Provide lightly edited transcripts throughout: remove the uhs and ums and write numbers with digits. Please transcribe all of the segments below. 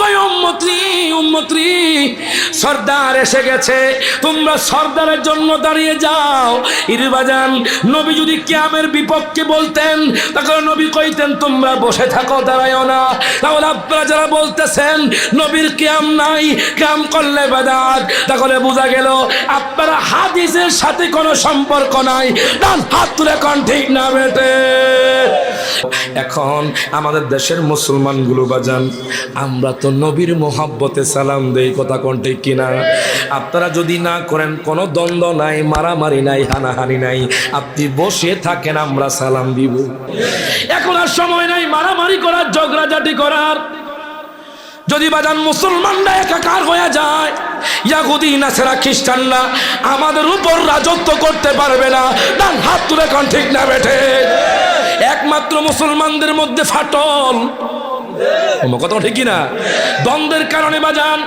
কয় উম্মতরি উম্মতরি সর্দার এসে গেছে, তোমরা সর্দারের জন্য দাঁড়িয়ে যাও। ইরবাজান নবী যদি কিয়ামের বিপক্ষে বলতেন তাহলে নবী কইতেন তোমরা বসে থাকো, দাঁড়ায়ও না। তাহলে আপনারা যারা বলতেছেন নবীর কিয়াম নাই, কিয়াম করলে বেদাত, তাহলে বোঝা গেল আপনারা হাদিসের সাথে কোনো সম্পর্ক নাই। ডান হাত তুলে কোন ঠিক না বেটে? এখন আমাদের দেশের মুসলমানগুলো বাজান, আমরা তো নবীর মোহাব্বতে সালাম দেই, কথা কোন ঠিক কিনা? আপনারা যদি না করেন কোনো দ্বন্দ্ব নাই, মারামারি নাই, হানাহানি নাই, আপনি বসে থাকেন, আমরা সালাম দিব। এখন আর সময় নাই মারামারি করার, ঝগড়াঝাটি করার। যদি বাজান মুসলমানরা একাকার হয়ে যায়, ইয়াহুদি নাসারা খ্রিস্টানরা আমাদের উপর রাজত্ব করতে পারবে না। ডান হাত তুলে কোন ঠিক না বেঠে? একমাত্র মুসলমানদের মধ্যে ফাটল, কথা ঠিক না? দ্বন্দ্বের কারণে বাজান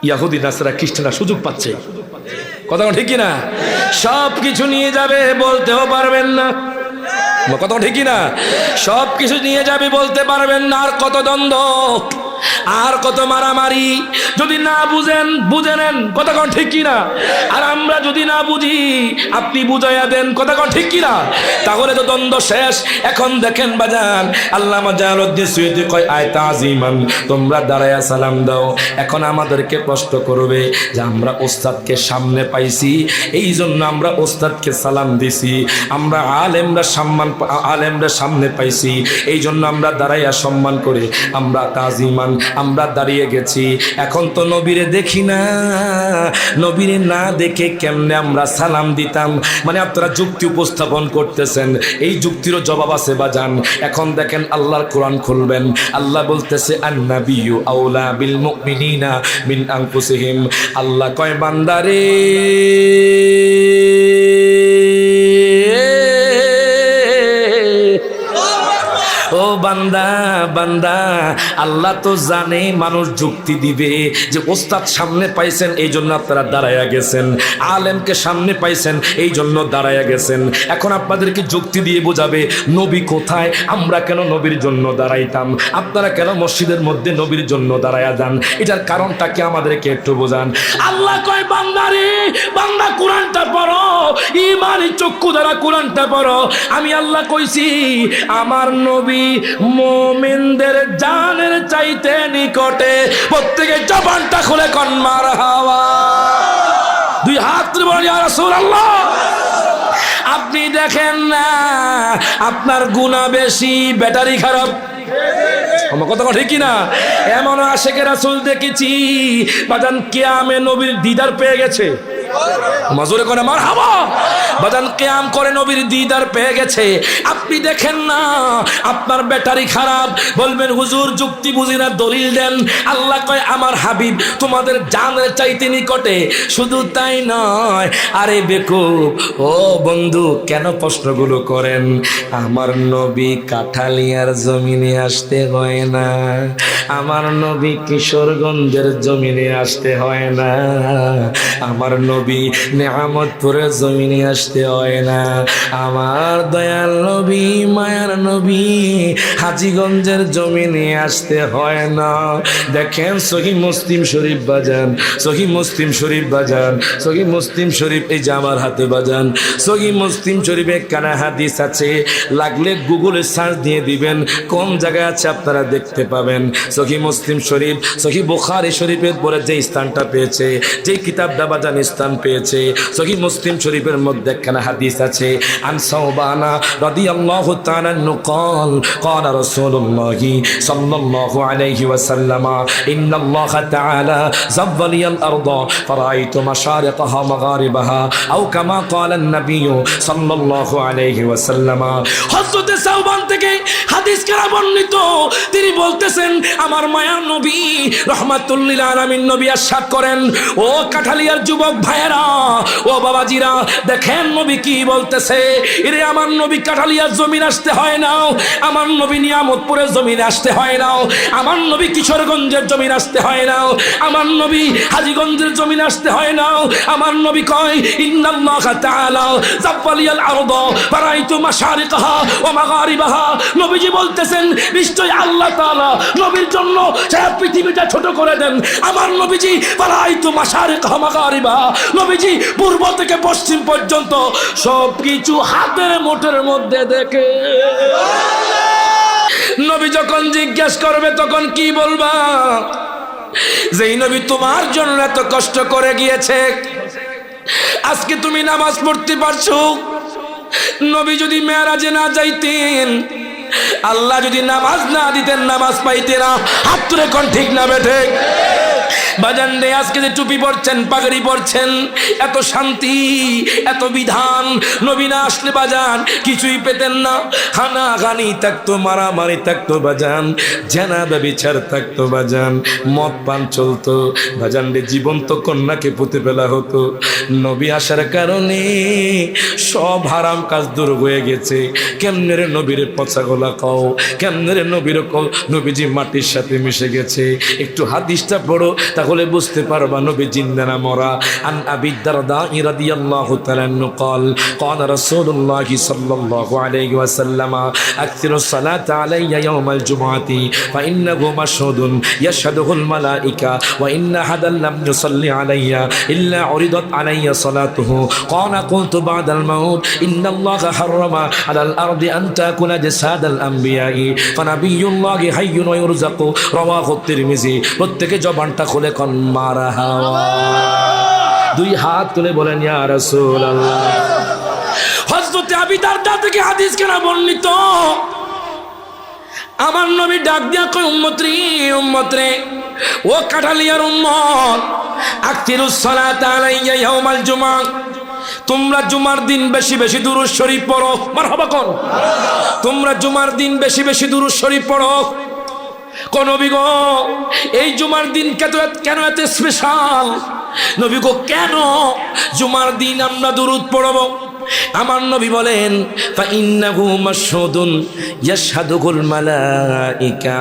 ইয়াহুদি নাসারা খ্রিস্টানরা সুযোগ পাচ্ছে, কথা ঠিক না? সব কিছু নিয়ে যাবে, বলতেও পারবেন না, কথা ঠিক না? সব কিছু নিয়ে যাবে, বলতে পারবেন না। আর কত দ্বন্দ্ব, আর কত মারামারি। যদি না বুঝেন বুঝে নেন, কথা কোন ঠিক কিনা? আর আমরা যদি না বুঝি আপনি বুঝাইয়া দেন, কথা কোন ঠিক কিনা? তাহলে তো দ্বন্দ্ব শেষ। এখন দেখেন বাজান, আল্লামা জালালউদ্দিন সুয়ুতী কয় আয় তাজিমান, তোমরা দাঁড়ায়া সালাম দাও। এখন আমাদেরকে প্রশ্ন করবে যে আমরা ওস্তাদকে সামনে পাইছি, এই জন্য আমরা ওস্তাদকে সালাম দিছি। আমরা আলেমরা সামনে পাইছি, এই জন্য আমরা দাঁড়াইয়া সম্মান করে আমরা তাজিমান, আমরা দাঁড়িয়ে গেছি। এখন তো নবীরে দেখি না, নবীরে না দেখে কেমনে আমরা সালাম দিতাম? মানে আপনারা যুক্তি উপস্থাপন করতেছেন, এই যুক্তিরও জবাব আছে বাজান। এখন দেখেন আল্লাহর কোরআন খুলবেন, আল্লাহ বলতেছে আন-নাবিয়্যু আওলা বিল মুমিনিনা মিন আনফুসিহিম। আল্লাহ কয় বান্দারে, ও বান্দা বান্দা, আল্লাহ তো জানে মানুষ যুক্তি দিবে যে ওস্তাদ সামনে পাইছেন এই জন্য আপনারা দাঁড়াইয়া গেছেন, আলেমকে সামনে পাইছেন এই জন্য দাঁড়াইয়া গেছেন। এখন আপনাদেরকে যুক্তি দিয়ে বোঝাবে নবী কোথায়, আমরা কেন নবীর জন্য দাঁড়াইতাম, আপনারা কেন মসজিদের মধ্যে নবীর জন্য দাঁড়াইয়া যান, এটার কারণটা কি আমাদেরকে একটু বোঝান। আল্লাহ কয় বান্দারে, বান্দা কোরআনটা পড়ো, ঈমানি চক্ষু দ্বারা কোরআনটা পড়ো। আমি আল্লাহ কইছি আমার নবী মুমিনদের জানের চাইতে নিকটে। প্রত্যেকের জবানটা খুলে কোন মারহাবা, দুই হাত তুলে বলেন ইয়া রাসূলুল্লাহ। আপনি দেখেন না আপনার গুনাহ বেশি, ব্যাটারি খারাপ, আমার কথা ঠিক কিনা? এমন আশিকে রাসূল দেখেছি বাজান কিয়ামে নবীর দিদার পেয়ে গেছে, মাজুরে কোন মারহাবা, বাজান কিয়াম করে নবীর দিদার পেয়ে গেছে। আপনি দেখেন না আপনার ব্যাটারি খারাপ, বলবেন হুজুর যুক্তি বুঝি না, দলিল দেন। আল্লাহ কয় আমার হাবিব তোমাদের জানের চাইতে নিকটে। শুধু তাই নয়, আরে বেকুব ও বন্ধু, কেন প্রশ্নগুলো করেন? আমার নবী কাঠালিয়ার জমিনে আসতে হয় না, আমার নবী কিশোরগঞ্জের জমিনে আসতে হয় না, আমার নবী নেয়ামতপুরের জমিনে আসতে হয় না, আমার দয়াল নবী মায়ার নবী হাজীগঞ্জের জমিনে আসতে হয় না। দেখেন সহিহ মুসলিম শরীফ বাজান, সহিহ মুসলিম শরীফ বাজান, সহিহ মুসলিম শরীফ এই যে আমার হাতে বাজান, সহিহ মুসলিম শরীফে কানা হাদিস আছে, লাগলে গুগলে সার্চ দিয়ে দিবেন কোন জায়গায় আছে আপনারা দেখতে পাবেন। সহিহ মুসলিম শরীফ, সহিহ বুখারী শরীফের পরে যে স্থানটা পেয়েছে, যে কিতাবটা বাজান স্থান পেয়েছে, সহিহ মুসলিম শরীফের মধ্যে একখানা হাদিস আছে। আন সাওবানা রাদিয়াল্লাহু তাআলা আনহু قال قال رسول الله صلى الله عليه وسلم إن الله تعالى زوّل لي الأرض فرأيت مشارقها مغاربها أو كما قال النبي صلى الله عليه وسلم। হযরত সাওবান থেকে হাদিস কারা বর্ণিত, তিনি বলতেছেন আমার মায়ার নবী রাহমাতুল লিল আলামিন নবী ইরশাদ করেন, ও কাঠালিয়ার যুবক ভাইয়েরা, ও বাবাজিরা, দেখেন নবী কি বলতেছে। এরে আমার নবী কাঠালিয়ার জমিন আসতে হয় না, আমার নবী নিয়ামতপুরের জমিন আসতে হয় না, আমার নবী কিশোরগঞ্জের জমিন আসতে হয় না, আমার নবী হাজীগঞ্জের জমিন আসতে হয় না। আমার নবী কয় ইন্নাল্লাহা তাআলা যাব্বালিয়াল আরদ ফারাইতু মাশারিকাহা ওয়া মাগারিবাহা। নবীজি বলতেছেন নিশ্চয় আল্লাহ তাআলা নবীর জন্য সারা পৃথিবীটা ছোট করে দেন। আমার নবীজি ফারাইতু মাশারিকাহা মাগারিবাহা, নবীজি পূর্ব থেকে পশ্চিম পর্যন্ত সবকিছু হাতের মুঠোর মধ্যে দেখে। নবী যখন জিজ্ঞেস করবে তখন কি বলবা? যেই নবী তোমার জন্য এত কষ্ট করে গিয়েছে, আজকে তুমি নামাজ পড়তে পারছো। নবী যদি মেরাজে না যাইতেন, আল্লাহ যদি নামাজ না দিতেন, নামাজ পাইতে না। হাত তুলে কোন ঠিক না বেঠে? বাজান রে, আজকে যে টুপি পরছেন, পাগড়ি পরছেন, এত শান্তি, এত বিধান, নবী না আসলে বাজান কিছুই পেতেন না। হানাহানি থাকতো, মারামারি থাকতো বাজান, জানাজা বিচার থাকতো বাজান, মদ পান চলতো বাজান রে, জীবন্ত কন্যাকে পুঁতে ফেলা হতো। নবী আসার কারণে সব হারাম কাজ দূর হয়ে গেছে। কেমনে রে নবীর পচা গলা খাও, কেমনে রে নবীর নবীজি মাটির সাথে মিশে গেছে। একটু হাদিসটা পড়ো, তাহলে বুঝতে পারবা নবী জিন্দা না মরা। আন আবি দারদা রাদিয়াল্লাহু তাআলা আনহু قال قال رسول الله صلى الله عليه وسلم اكثر الصلاه علي يوم الجمعه فانه مشهود يشهده الملائكه وان احدا لم يصلي علي الا عرضت علي صلاته قال قلت بعد الموت ان الله حرم على الارض ان تاكل جساد الانبياء فنبي الله حي ويرزق رواه الترمذي। প্রত্যেকে জবানটা খুলে কোন মারহাবা। দুই হাত তুলে বলেন ইয়া রাসূলুল্লাহ। হযরত আবু দারদা থেকে হাদিস কেনা বর্ণিত, আমার নবী ডাক দিয়া কই উম্মত রে, ও কাঠালিয়ার উম্মত, আকতিরুস সালাত আলাইয়া ইয়াউমাল জুমআ, তোমরা জুমার দিন বেশি বেশি দুরূদ শরীফ পড়ো। মারহাবা কোন? তোমরা জুমার দিন বেশি বেশি দুরূদ শরীফ পড়ো। কোন নবী গো, এই জুমার দিন কেন এত স্পেশাল? নবী গো, কেন জুমার দিন আমরা দুরূদ পড়ব? আমার নবী বলেন ফাইন্নাহু মাশহুদুন ইয়াশহাদুহুল মালাইকা।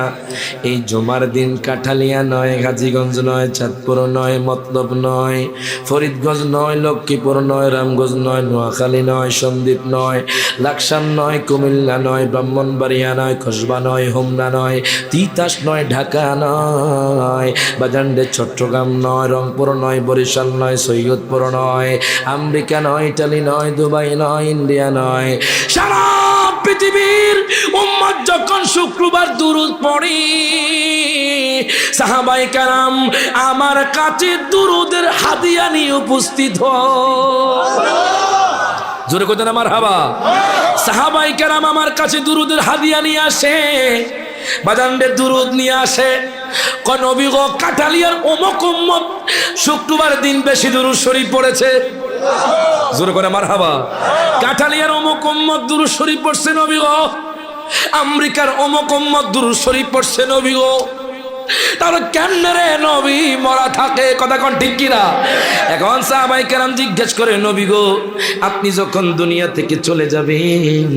এই জুমার দিন কাঠালিয়া নয়, গাজীগঞ্জ নয়, চাঁদপুর নয়, মতলব নয়, ফরিদগঞ্জ নয়, লক্ষ্মীপুর নয়, রামগঞ্জ নয়, নোয়াখালী নয়, সন্দ্বীপ নয়, লাকসাম নয়, কুমিল্লা নয়, ব্রাহ্মণবাড়িয়া নয়, কসবা নয়, হোমনা নয়, তিতাস নয়, ঢাকা নয়, বাজান্ডে চট্টগ্রাম নয়, রংপুর নয়, বরিশাল নয়, সৈয়দপুর নয়, আমেরিকা নয়, ইটালি নয়, দুবাই নয়, ইন্ডিয়া নয়, সারা পৃথিবীর উম্মত যখন শুক্রবার দুরূদ পড়ে, সাহাবায়ে কেরাম আমার কাছে দুরূদের হাদিয়া নিয়ে উপস্থিত হয়। জোরে কইতে না মারহাবা। সাহাবায়ে কেরাম আমার কাছে দুরূদের হাদিয়া নিয়ে আসে, বাজানদের দুরূদ নিয়ে আসে। কোন নবী গো, কাঠালিয়ার অমুক উম্মত শুক্রবার দিন বেশি দুরূদ শরীফ পড়েছে। জোরে করে মারহাবা। কাঠালিয়ার অমুক উম্মত দুরূদ শরীফ পড়ছে নবী গো, আমেরিকার অমুক উম্মত দুরূদ শরীফ পড়ছে নবী গো। তাহলে কেমনে রে নবী মরা থাকে? কথা কোন ঠিক কিনা? এখন সাহাবায়ে কেরাম জিজ্ঞেস করে, নবী গো, আপনি যখন দুনিয়া থেকে চলে যাবেন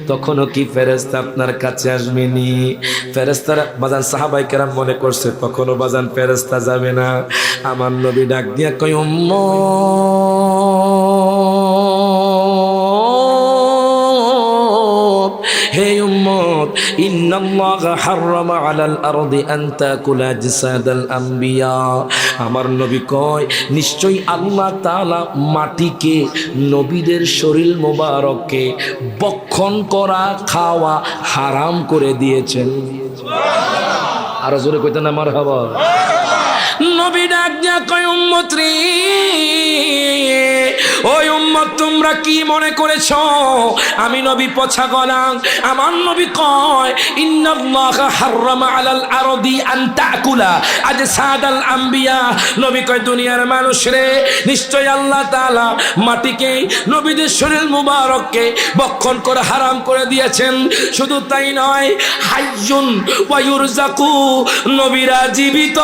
তখনও কি ফেরেশতা আপনার কাছে আসবেনি? ফেরেশতারা বাজান সাহাবায়ে কেরাম মনে করছে তখনও বাজান ফেরেশতা যাবে না। আমার নবী ডাক দিয়া কয়, হে উম্মত, ইন্নাল্লাহা হাররামা আলাল আরদি আন তাকুলা জাসাদাল আম্বিয়া। আমার নবী কয়, নিশ্চয়ই আল্লাহ তাআলা মাটিকে, নবীদের শরীর মোবারককে বক্ষণ করা, খাওয়া হারাম করে দিয়েছেন। আরো জোরে কইতে না মারহাবা। নবী ডাক দিয়া কয়, উম্মত রে, ওই উম্মত তোমরা কি মনে করেছো আমি নবী পছা গলা? আমার নবী কয়, ইন্নাল্লাহা হাররামা আলাল আরদি আন তাকুলা আজসাদাল আম্বিয়া। নবী কয়, দুনিয়ার মানুষ রে, নিশ্চয় আল্লাহ তাআলা মাটিকে, নবীদের শরীর মুবারককে বক্ষণ করে হারাম করে দিয়েছেন। শুধু তাই নয়, হাইয়ুন ওয়া ইউরজাকু, নবীরা জীবিত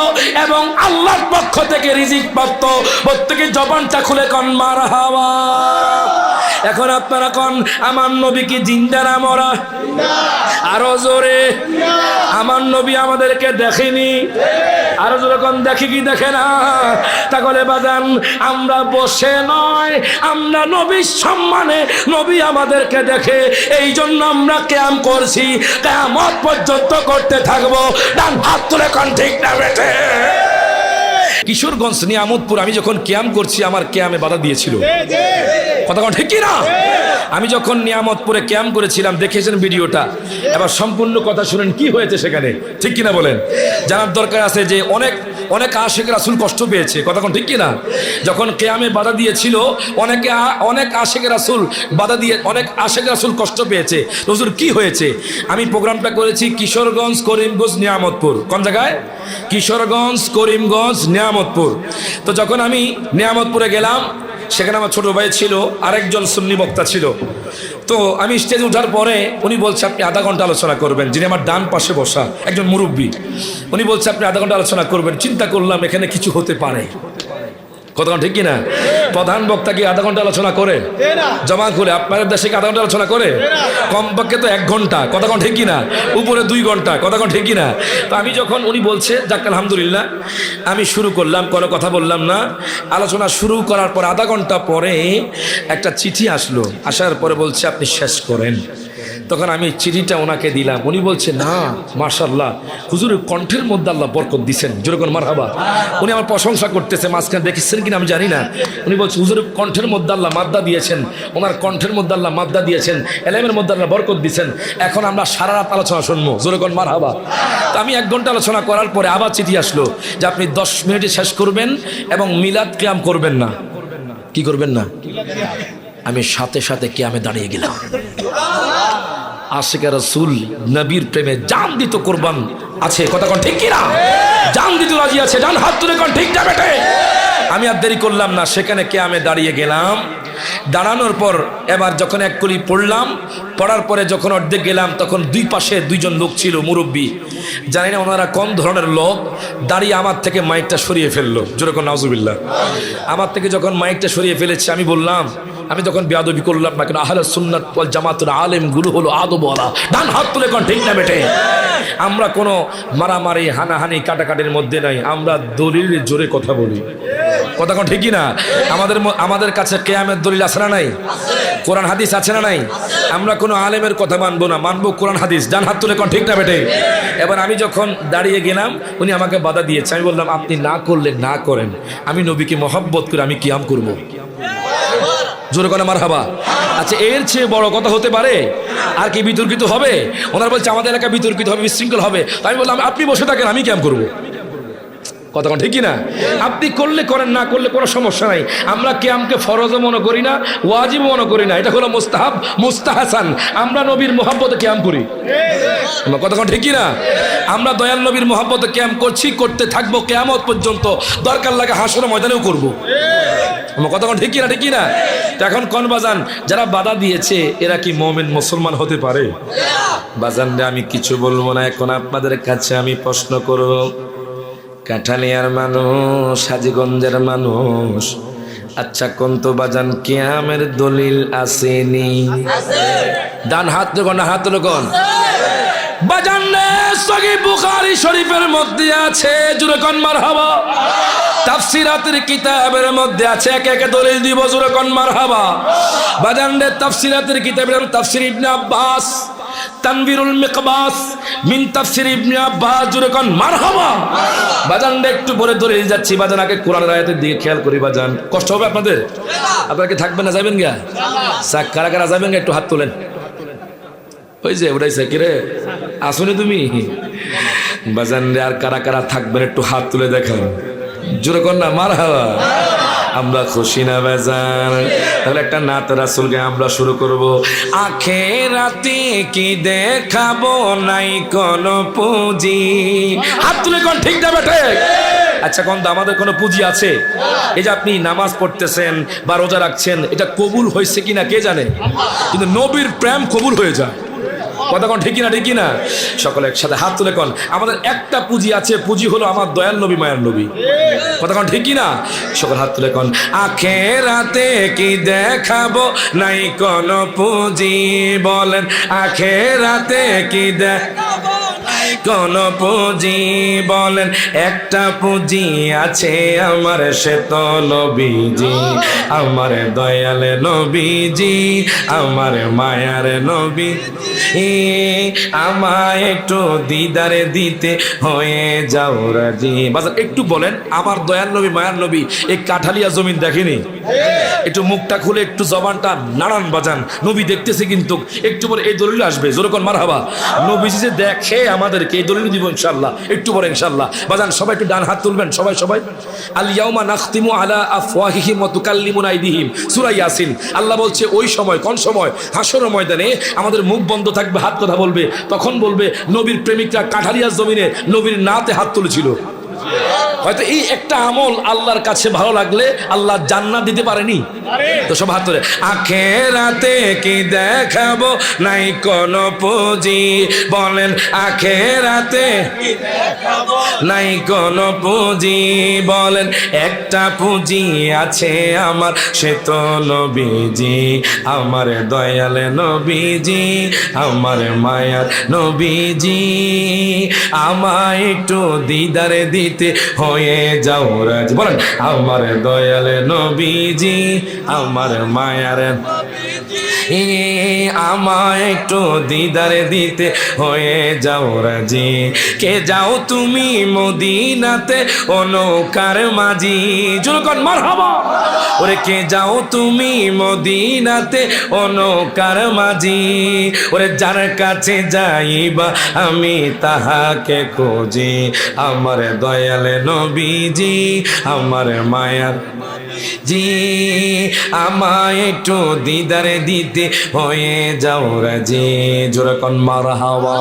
এবং আল্লাহর পক্ষ থেকে রিজিক প্রাপ্ত। প্রত্যেকে জবানটা খুলে কোন মারহাবা। এখন আপনারা কোন আমার নবী কি জিন্দা না মরা? আরো জোরে। আমার নবী আমাদেরকে দেখেনি? আরো জোরে কোন দেখে কি দেখে না? তাহলে বাজান আমরা বসে নয়, আমরা নবীর সম্মানে, নবী আমাদেরকে দেখে, এই জন্য আমরা কিয়াম করছি, কিয়ামত পর্যন্ত করতে থাকবো। ডান হাত তুলে কোন ঠিক না বেঠে? কিশোরগঞ্জ নিয়ামতপুর আমি যখন কিয়াম করছি, আমার কিয়ামে বাধা দিয়েছিল। কথা কোন ঠিক কি না? আমি যখন নিয়ামতপুরে ক্যাম্প করেছিলাম, দেখেছেন ভিডিওটা, এবার সম্পূর্ণ কথা শুনেন কি হয়েছে সেখানে, ঠিক কিনা বলেন? জানার দরকার আছে যে অনেক অনেক আশিক রাসূল কষ্ট পেয়েছে। কথা কোন ঠিক কিনা? যখন কিয়ামে বাধা দিয়েছিল, অনেক আশিক রাসূল বাধা দিয়ে, অনেক আশিক রাসূল কষ্ট পেয়েছে। হুজুর কি হয়েছে? আমি প্রোগ্রামটা করেছি কিশোরগঞ্জ, করিমগঞ্জ, নিয়ামতপুর। কোন জায়গায়? কিশোরগঞ্জ, করিমগঞ্জ, নিয়ামতপুর। তো যখন আমি নিয়ামতপুরে গেলাম, সেখানে আমার ছোট ভাই ছিল, আরেকজন সুন্নি বক্তা ছিল। তো আমি স্টেজে ওঠার পরে উনি বলছে আপনি আধা ঘন্টা আলোচনা করবেন। যিনি আমার ডান পাশে বসা একজন মুরব্বী, উনি বলছে আপনি আধা ঘন্টা আলোচনা করবেন। চিন্তা করলাম এখানে কিছু হতে পারে। কথা ঠিক কিনা? প্রধান বক্তা কি আধা ঘন্টা আলোচনা করে? জমা করে আপনার দেশে কি আধা ঘন্টা আলোচনা করে? কমপক্ষে তো 1 ঘন্টা। কথা কোন ঠিক কিনা? উপরে 2 ঘন্টা। কথা কোন ঠিক কিনা? তো আমি যখন উনি বলছে যাক আলহামদুলিল্লাহ, আমি শুরু করলাম, কোনো কথা বললাম না। আলোচনা শুরু করার পর আধা ঘন্টা পরে একটা চিঠি আসলো। আসার পরে বলছে আপনি শেষ করেন। তখন আমি চিঠিটা ওনাকে দিলাম। উনি বলছে না মাশাআল্লাহ, হুজুরের কণ্ঠের মধ্যে আল্লাহ বরকত দিয়েছেন, যেরকম মারহাবা। উনি আমার প্রশংসা করতেছে, মাঝখানে দেখেছেন কিনা আমি জানি না। উনি বলছে হুজুরের কণ্ঠের মধ্যে আল্লাহ মাদ্দা দিয়েছেন, ওনার কণ্ঠের মধ্যে আল্লাহ মাদ্দা দিয়েছেন, এলেমের মধ্যে আল্লাহ বরকত দিয়েছেন। এখন আমরা সারা রাত আলোচনা শুনবো, যেরকম মারহাবা। তো আমি 1 ঘন্টা আলোচনা করার পরে আবার চিঠি আসলো যে আপনি 10 মিনিটে শেষ করবেন এবং মিলাদ কিয়াম করবেন না। কি করবেন না? আমি সাথে সাথে কিয়ামে দাঁড়িয়ে গেলাম। আশিক রাসূল নবীর প্রেমে জান দিত কুরবান আছে। কথা কোন ঠিক কিনা? জান দিতে রাজি আছে। জান হাত তুলে কোন ঠিক না বেটে? আমি আর দেরি করলাম না, সেখানে কিয়ামে দাঁড়িয়ে গেলাম। দাঁড়ানোর পর এবার যখন এক কলি পড়লাম, পড়ার পরে যখন অর্ধেক গেলাম, তখন দুই পাশে 2 জন লোক ছিল মুরব্বী। জানি না ওনারা কোন ধরনের লোক, দাঁড়িয়ে আমার থেকে মাইকটা সরিয়ে ফেললো। যেরকম নাউজুবিল্লাহ। আমার থেকে যখন মাইকটা সরিয়ে ফেলেছে, আমি বললাম, আমি তখন বেয়াদবি করলাম না, কেন আহলে সুন্নাত ওয়াল জামাতের আলেম গুলো হলো আদবওয়ালা। ডান হাত তুলে কোন ঠিক না বেটে? আমরা কোনো মারামারি, হানাহানি, কাটাকাটির মধ্যে নাই। আমরা দলিলের জোরে কথা বলি। কথা কোন ঠিকই না? আমাদের কাছে কিয়ামের দলিল আছে না নাই? কোরআন হাদিস আছে না নাই? আমরা কোনো আলেমের কথা মানবো না, মানবো কোরআন হাদিস। ডান হাত তুলে কোন ঠিক না বেটে? এবার আমি যখন দাঁড়িয়ে গেলাম, উনি আমাকে বাধা দিয়েছে। আমি বললাম আপনি না করলে না করেন, আমি নবীকে মহব্বত করে আমি কিয়াম করব। জোরে করে মারহাবা। আচ্ছা, এর চেয়ে বড় কথা হতে পারে? আর কি বিতর্কিত হবে? ওনারা বলছে আমাদের এলাকা বিতর্কিত হবে, বিশৃঙ্খল হবে। আমি বললাম আপনি বসে থাকেন, আমি কিয়াম করব। কথা কোন ঠিক না? আপনি করলে করেন, না করলে কোনো সমস্যা নাই। আমরা কিয়ামকে ফরজও মনে করি না, ওয়াজিব মনে করি না। এটা হলো মুস্তাহাব, মুস্তাহাসান। আমরা নবীর মহব্বতে কিয়াম করি। কথা কোন ঠিক না? আমরা দয়াল নবীর মহব্বতে কিয়াম করছি, করতে থাকবো কিয়ামত পর্যন্ত। দরকার লাগে হাসরের ময়দানেও করব। কথা কোন ঠিক না? ঠিক না? এখন কোন বাজান যারা বাধা দিয়েছে, এরা কি মুমিন মুসলমান হতে পারে? বাজান রে, আমি কিছু বলবো না। এখন আপনাদের কাছে আমি প্রশ্ন করব, কাঠালিয়ার মানুষ, হাজীগঞ্জের মানুষ, আচ্ছা কোন তো বাজান কিয়ামের দলিল আসেনি? ডান হাত লোকন, হাত লোকন বাজান রে। সহিহ বুখারী শরীফের মধ্যে আছে, জোরে কোন মারহাবা। তাফসিরাতের কিতাবের মধ্যে আছে, একে একে দলিল দিব, জোরে কোন মারহাবা। বাজান রে, তাফসিরাতের কিতাবের তাফসির ইবনে আব্বাস, তানবীরুল মিকবাস মিন তাফসির ইবনে আব্বাস, জোরে কোন মারহাবা। বাজান রে, একটু পরে দলিল যাচ্ছি। বাজান আগে কোরআনের আয়াতের দিকে খেয়াল করি। বাজান কষ্ট হবে আপনাদের? আপনারা কি থাকবেন না যাবেন গা? কারা কারা যাবেন গা একটু হাত তোলেন। ওই যে উড়াইছে কি রে, আসুনি তুমি? বাজান রে, আর কারা কারা থাকবেন একটু হাত তুলে দেখান। জোরে কর না মারহাবা। আমরা খুশি না বাজান? তাহলে একটা নাত রাসূলকে আমরা শুরু করব। আখেরাতে কি দেখাবো, নাই কোনো পুঁজি। হাত তুলে কোন ঠিক না বেটে? আচ্ছা, কোন আমাদের কোনো পুঁজি আছে? এই যে আপনি নামাজ পড়তেছেন বা রোজা রাখছেন, এটা কবুল হয়েছে কিনা কে জানে? কিন্তু নবীর প্রেম কবুল হয়ে যায়। কথা কোন ঠিক না ঠিক না? সকলে একসাথে হাত তুলে কোন আমাদের একটা পুঁজি আছে, পুঁজি হলো আমার দয়াল নবী মায়ার নবী। কথা কোন ঠিক না? সকল হাত তুলে কোন আখেরাতে কি দেখাবো নাই কোন পুঁজি, বলেন আখেরাতে কি দেখাবো কোন পুঁজি, বলেন একটা পুঁজি আছে আমার, সে তো নবীজি, আমার দয়াল নবীজি, আমার মায়ার নবী। আমায় একটু দিদারে দিতে হয়ে যাও রাজি। বাজার একটু বলেন আমার দয়াল নবী মায়ার নবী এই কাঠালিয়া জমিন দেখেনি? একটু মুখটা খুলে একটু জবানটা নাড়ান বাজান, নবী দেখতেছে কিন্তু। একটু পরে এই দলিল আসবে, জোরকন মারহাবা। নবীজি যে দেখে আমাদেরকে, এই দলিল দিব ইনশাআল্লাহ একটু পরে ইনশাআল্লাহ। বাজান সবাই একটু ডান হাত তুলবেন, সবাই সবাই। আল ইয়াউমা নাখতিমু আলা আফওয়াহিহিম ওয়া তুকাল্লিমুনা আইদিহিম, সূরা ইয়াসিন। আল্লাহ বলছে ওই সময়, কোন সময়? হাসরের ময়দানে আমাদের মুখ বন্ধ থাকবে, হাত কথা বলবে। তখন বলবে নবীর প্রেমিকরা কাঠালিয়া জমিনে নবীর নাতে হাত তুলেছিল। হয়তো এই একটা আমল আল্লাহর কাছে ভালো লাগলে আল্লাহ জান্নাত দিতে পারেনি তো? সব হাত তুলে আখেরাতে কি দেখাবো নাই কোন পুঁজি, বলেন আখেরাতে নাই কোন পুঁজি, বলেন একটা পুঁজি আছে আমার, সে তো নবীজি, আমার দয়াল নবীজি, আমার মায়ার নবীজি। আমায় একটু দিদারে দিতে হয়ে যাও রাজি, বলেন আমার দয়াল নবীজি, আমার মায়ার নবীজি, আমায় একটু দিদারে দিতে হয়ে যাও রাজি। কে যাও তুমি মদিনাতে ও নৌকার মাঝি, জোরকন মারহাবা। ওরে কে যাও তুমি মদিনাতে ও নৌকার মাঝি, ওরে যার কাছে যাইবা আমি তাহাকে খুঁজি, আমার দয়াল নবীজি, আমার মায়ার জি, আমায় একটু দিদারে দিতে হয়ে যাও রাজি, জোরকন মারহাবা।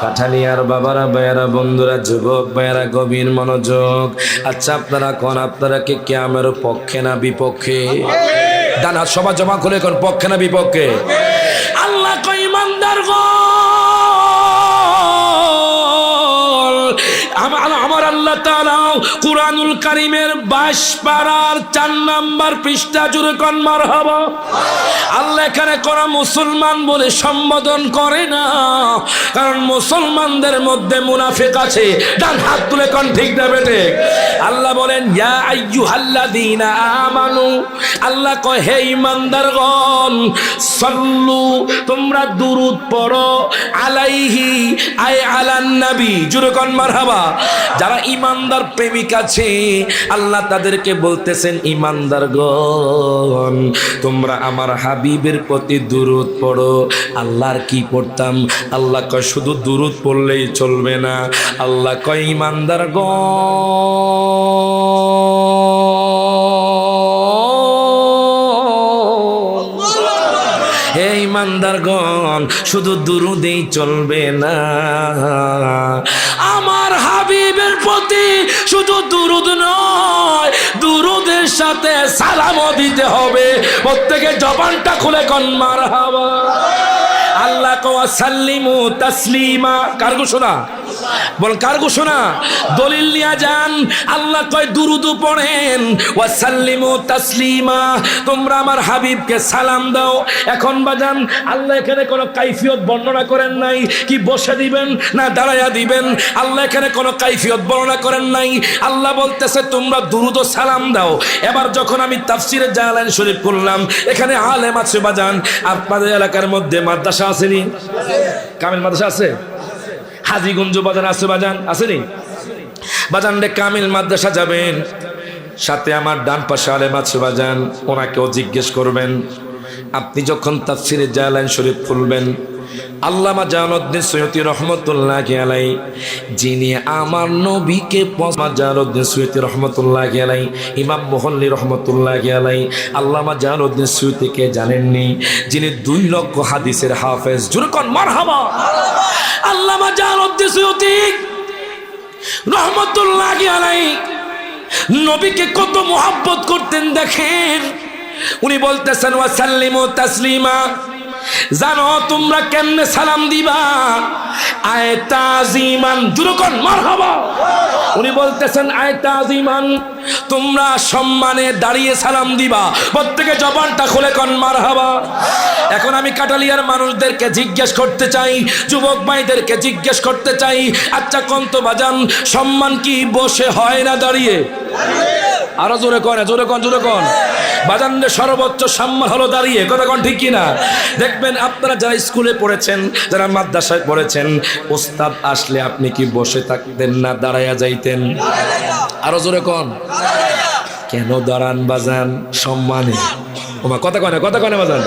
কাঠালিয়ার বাবারা, ভাইয়ারা, বন্ধুরা, যুবক ভাইয়ারা, গভীর মনোযোগ। আচ্ছা আপনারা কোন, আপনারা কি কিয়ামের পক্ষে না বিপক্ষে? ডান হাত সবার জমা করে কোন পক্ষে না বিপক্ষে? আল্লাহ কই ইমানদার গো, আমার আল্লাহ তাআলা কুরআনুল কারীমের 22 পারার 4 নাম্বার পৃষ্ঠা জুড়ে কোন মারহাবা। আল্লাহ এখানে কোন মুসলমান বলে সম্বোধন করে না, কারণ মুসলমানদের মধ্যে মুনাফিক আছে। ডান হাত তুলে কোন ঠিক না বেটে? আল্লাহ বলেন ইয়া আইয়ুহাল্লাযীনা আমানু, আল্লাহ কয় হে ঈমানদারগণ, সাল্লু তোমরা দুরূদ পড়ো, আলাইহি আই আলান নবী, জুরে কোন মারহাবা। যারা ঈমানদার প্রেমিক আছে আল্লাহ তাদেরকে বলতেছেন ঈমানদারগণ তোমরা আমার হাবিবের প্রতি দুরূদ পড়ো। আল্লাহর কি পড়তাম? আল্লাহ কয় শুধু দুরূদ পড়লেই চলবে না, আল্লাহ কয় হে ঈমানদারগণ শুধু দুরূদেই চলবে না, আমার হাবিবের প্রতি শুধু দুরূদ নয়, দুরূদের সাথে সালামও দিতে হবে। প্রত্যেকে জবানটা খুলে কোন মারহাবা। আল্লাহ কওয়া সাল্লিমু তাসলিমা, কার ঘোষণা? বল কার ঘোষণা? দলিল নিয়ে যান। আল্লাহ কয় দুরূদ পড়েন, ওয়া সাল্লিমু তাসলিমা, তোমরা আমার হাবিবকে সালাম দাও। এখন বাজান আল্লাহ এখানে কোনো কাইফিয়ত বর্ণনা করেন নাই, কি বসে দিবেন না দাঁড়ায়া দিবেন, আল্লাহ এখানে কোনো কাইফিয়ত বর্ণনা করেন নাই। আল্লাহ বলতেছে তোমরা দুরূদ ও সালাম দাও। এবার যখন আমি তাফসিরে জালালাইন শরীফ করলাম, এখানে আলেম আছে বাজান। আপনাদের এলাকার মধ্যে মাদ্রাসা আসেনি? কামিল মাদ্রাসা আছে? হাজীগঞ্জ বাজার আছে বাজান, আসেনি? বাজান রে কামিল মাদ্রাসা যাবেন, সাথে আমার ডান পাশে আলেম আছে বাজান, ওনাকেও জিজ্ঞেস করবেন। আপনি যখন তাফসিরে জালালাইন শরীফ খুলবেন, আল্লামা জালালউদ্দিন সুয়ুতী রহমতুল্লাহি আলাইহি, যিনি আমার নবীকে জালালউদ্দিন সুয়ুতী রহমতুল্লাহি আলাইহি, ইমাম মুহল্লি রহমতুল্লাহি আলাইহি, আল্লামা জালালউদ্দিন সুয়ুতীকে জানেননি? যিনি 2 লক্ষ হাদিসের হাফেজ, জোরে কোন মারহাবা। আল্লামা জালালউদ্দিন সুয়ুতী রহমতুল্লাহি আলাইহি নবীকে কত মুহাব্বত করতেন দেখেন। উনি বলতেছেন ওয়া সাল্লিমু তাসলিমা, জানো তোমরা কেমনে সালাম দিবা? আয় তাজিমান, জুরুকন মারহাবা। উনি বলতেছেন আয় তাজিমান, তোমরা সম্মানে দাঁড়িয়ে সালাম দিবা। প্রত্যেকে জবানটা খুলে কন মারহাবা। এখন আমি কাটালিয়ার মানুষদেরকে জিজ্ঞেস করতে চাই, যুবক ভাইদেরকে জিজ্ঞেস করতে চাই, আচ্ছা কোন তো বাজান, সম্মান কি বসে হয় না দাঁড়িয়ে? আরো জোরে কন, জোরে কন, জোরে কন। বাজানদের সর্বোচ্চ সম্মান হলো দাঁড়িয়ে, কথা কন ঠিক কিনা? দেখবেন আপনারা যারা স্কুলে পড়েছেন, যারা মাদ্রাসায় পড়েছেন, ওস্তাদ আসলে আপনি কি বসে থাকতেন না দাঁড়ায়া যাইতেন? আরো জোরে কন। কেন দাঁড়ান বাজান? সম্মানে। ওমা কথা কনে, কথা কনে বাজান।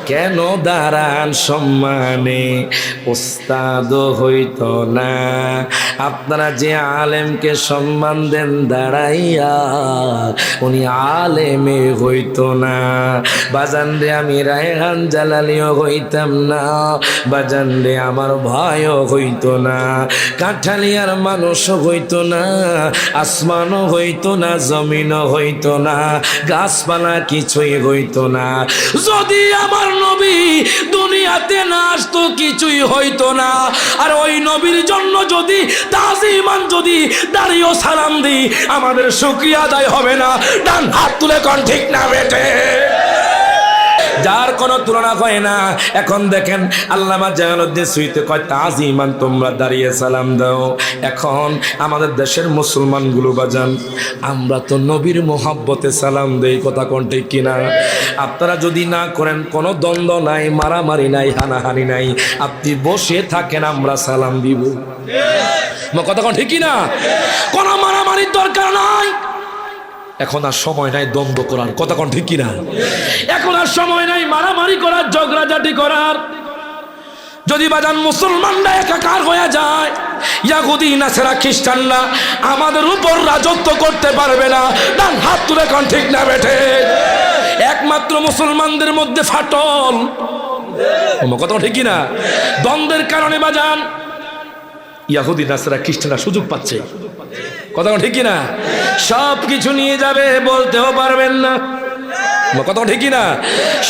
কেন দাঁড়ান? সম্মানে। ওস্তাদ হইতো না। আপনারা যে আলেমকে সম্মান দেন দাঁড়াইয়া, উনি আলেমে হইতো না। বাজান রে আমি রায়হান জালালিও হইতাম না, বাজান রে আমার ভাইও হইতো না, কাঠালিয়ার মানুষও হইতো না, আসমানও হইতো না, জমিনও হইতো না, গাছপালা কিছুই হইতো না। যদি আমার নবী দুনিয়াতে না আসতো কিছুই হইতো না। আর ওই নবীর জন্য যদি তাজিমান যদি দাঁড়িয়েও সালাম দিই, আমাদের শুকরিয়া আদায় হবে না। ডান হাত তুলে কোন ঠিক না বেটে? যার কোনো তুলনা হয় না। এখন দেখেন আল্লামা জালালউদ্দিন সুয়ুতী কয় তাজিমান, তোমরা দাঁড়িয়ে সালাম দাও। এখন আমাদের দেশের মুসলমানগুলো বাজান, আমরা তো নবীর মোহাব্বতে সালাম দেই, কথা কোন ঠিক কিনা? আপনারা যদি না করেন, কোনো দ্বন্দ্ব নাই, মারামারি নাই, হানাহানি নাই, আপনি বসে থাকেন, আমরা সালাম দিব। কথা কোন ঠিক কিনা? কোনো মারামারির দরকার নাই। এখন আর সময় নাই দ্বন্দ্ব করার, কথা কোন ঠিক কিনা? এখন আর সময় নাই মারামারি করার, ঝগড়াঝাটি করার। যদি বাজান মুসলমানরা একাকার হয়ে যায়, ইহুদি নাসারা খ্রিস্টানরা আমাদের উপর রাজত্ব করতে পারবে না। ডান হাত তুলে কোন ঠিক না বেঠে? একমাত্র মুসলমানদের মধ্যে ফাটল, কথা ঠিক কিনা? দ্বন্দ্বের কারণে বাজান ইহুদি নাসারা খ্রিস্টানরা সুযোগ পাচ্ছে, কথা ঠিক কিনা? সব কিছু নিয়ে যাবে, বলতেও পারবেন না, কথা ঠিক কিনা?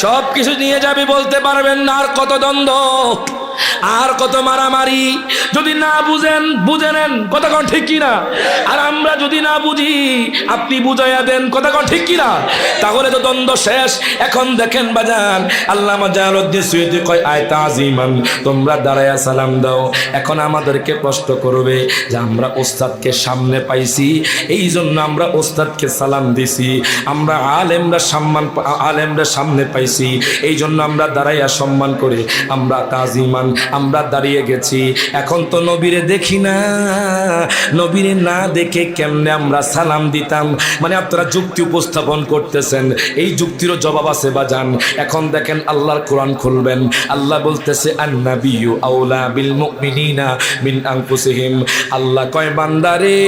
সব কিছু নিয়ে যাবে, বলতে পারবেন না। আর কত দ্বন্দ্ব, আর কত মারামারি। যদি না বুঝেন, বুঝে নেন, কথা কোন ঠিক কিনা? আর আমরা যদি না বুঝি, আপনি বুঝাইয়া দেন, কথা কোন ঠিক কিনা? তাহলে তো দ্বন্দ্ব শেষ। এখন দেখেন বাজান, আল্লামা জালালউদ্দিন সুয়ুতী কয় আয় তাজিমান, তোমরা দাঁড়ায়া সালাম দাও। এখন আমাদেরকে প্রশ্ন করবে যে আমরা ওস্তাদকে সামনে পাইছি, এই জন্য আমরা ওস্তাদকে সালাম দিছি। আমরা আলেমরা সামনে পাইছি, এই জন্য আমরা দাঁড়াইয়া সম্মান করে আমরা তাজিমান, আমরা দাঁড়িয়ে গেছি। এখন তো নবীরে দেখি না, নবীরে না দেখে কেমনে আমরা সালাম দিতাম? মানে আপনারা যুক্তি উপস্থাপন করতেছেন, এই যুক্তিরও জবাব আছে বাজান। এখন দেখেন আল্লাহর কোরআন খুলবেন, আল্লাহ বলতেছে আন-নাবিয়্যু আওলা বিল মুমিনিনা মিন আনফুসিহিম। আল্লাহ কয় বান্দারে,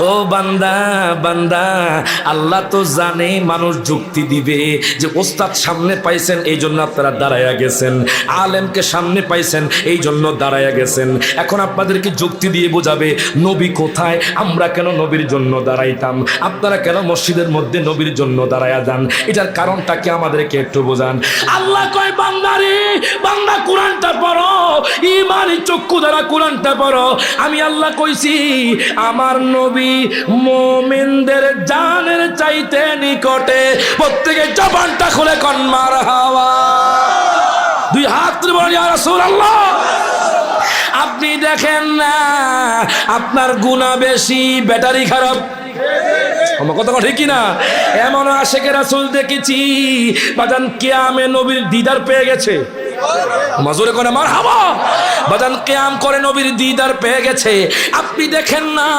ও বান্দা, বান্দা, আল্লাহ তো জানে মানুষ যুক্তি দিবে যে ওস্তাদ সামনে পাইছেন এই জন্য আপনারা দাঁড়ায়া গেছেন, আলেমকে সামনে পাইছেন এই জন্য দাঁড়ায়া গেছেন। এখন আপনাদেরকে যুক্তি দিয়ে বোঝাবে নবী কোথায়, আমরা কেন নবীর জন্য দাঁড়াইতাম, আপনারা কেন মসজিদের মধ্যে নবীর জন্য দাঁড়ায়া যান, এটার কারণটা কি আমাদেরকে একটু বোঝান। আল্লাহ কয় বান্দারে, বান্দা কোরআনটা পড়ো, ঈমানি চক্ষু দ্বারা কোরআনটা পড়ো। আমি আল্লাহ কইছি আমার নবী মুমিনদের জানের চাইতে নিকটে। প্রত্যেকে জবানটা খুলে কোন মারহাবা। দুই হাত তুলে বলেন ইয়া রাসূলুল্লাহ। আপনি দেখেন না আপনার গুনাহ বেশি, ব্যাটারি খারাপ, আমার কথা ঠিক কিনা? এমন আশেকের রাসূল দেখেছি বাজান কিয়ামে নবীর দিদার পেয়ে গেছে, মাজুরে কোনে মারহাবা। বাজান কিয়াম করে নবীর দিদার পেয়ে গেছে। আপনি দেখেন না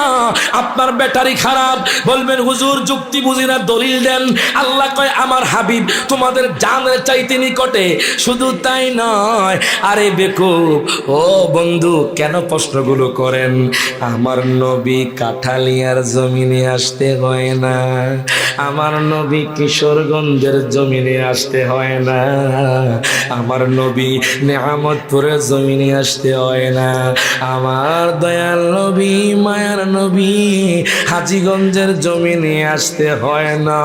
আপনার ব্যাটারি খারাপ, বলবেন হুজুর যুক্তি বুঝি না, দলিল দেন। আল্লাহ কয় আমার হাবিব তোমাদের জানের চাইতে নিকটে। শুধু তাই নয়, আরে বেকুব, ও বন্ধু কেন প্রশ্নগুলো করেন? আমার নবী কাঠালিয়ার জমিনে আসতে হয় না, আমার নবী কিশোরগঞ্জের জমিনে আসতে হয় না, আমার নবী নেয়ামতপুরের জমিনে আসতে হয় না, আমার দয়াল নবী মায়ার নবী হাজীগঞ্জের জমিনে আসতে হয় না।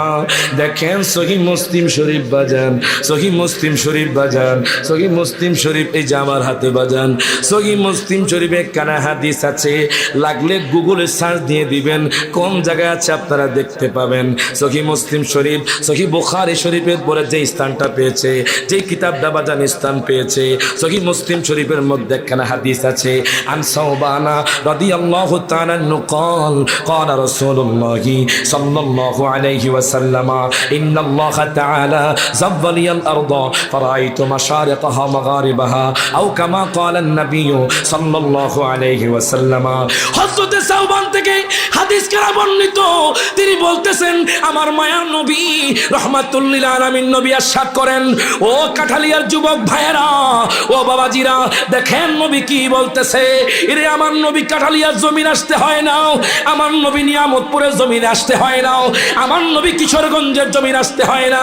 দেখেন সহিহ মুসলিম শরীফ বাজান, সহিহ মুসলিম শরীফ বাজান, সহিহ মুসলিম শরীফ এই যে আমার হাতে বাজান, সহিহ মুসলিম শরীফে কানা হাদিস আছে, লাগলে গুগলে সার্চ দিয়ে দিবেন কোন জায়গায় আছে আপনারা দেখতে পাবেন। সহিহ মুসলিম শরীফ, সহিহ বুখারী শরীফের পরে যে স্থানটা পেয়েছে, যে কিতাবটা বাজান স্থান পেয়েছে, সহিহ মুসলিম শরীফের মধ্যে কানা হাদিস আছে। আন সাওবানা রাদিয়াল্লাহু তাআলা আনহু قال قال رسول الله صلى الله عليه وسلم إن الله تعالى زوّل الأرض فرأيت مشارقها مغاربها أو كما قال النبي صلى الله عليه وسلم। হযরত সাওবান থেকে হাদিস কারা বর্ণিত, তিনি বলতেছেন আমার মায়ার নবী রাহমাতুল লিল আলামিন নবী আরশাদ করেন, ও কাঠালিয়ার যুবক ভাইয়েরা, ও বাবাজিরা, দেখেন নবী কি বলতেছে। এরে আমার নবী কাঠালিয়ার জমিন আসতে হয় না, আমার নবী নিয়ামতপুরের জমিনে আসতে হয় না, আমার নবী কিশোরগঞ্জের জমিন আসতে হয় না,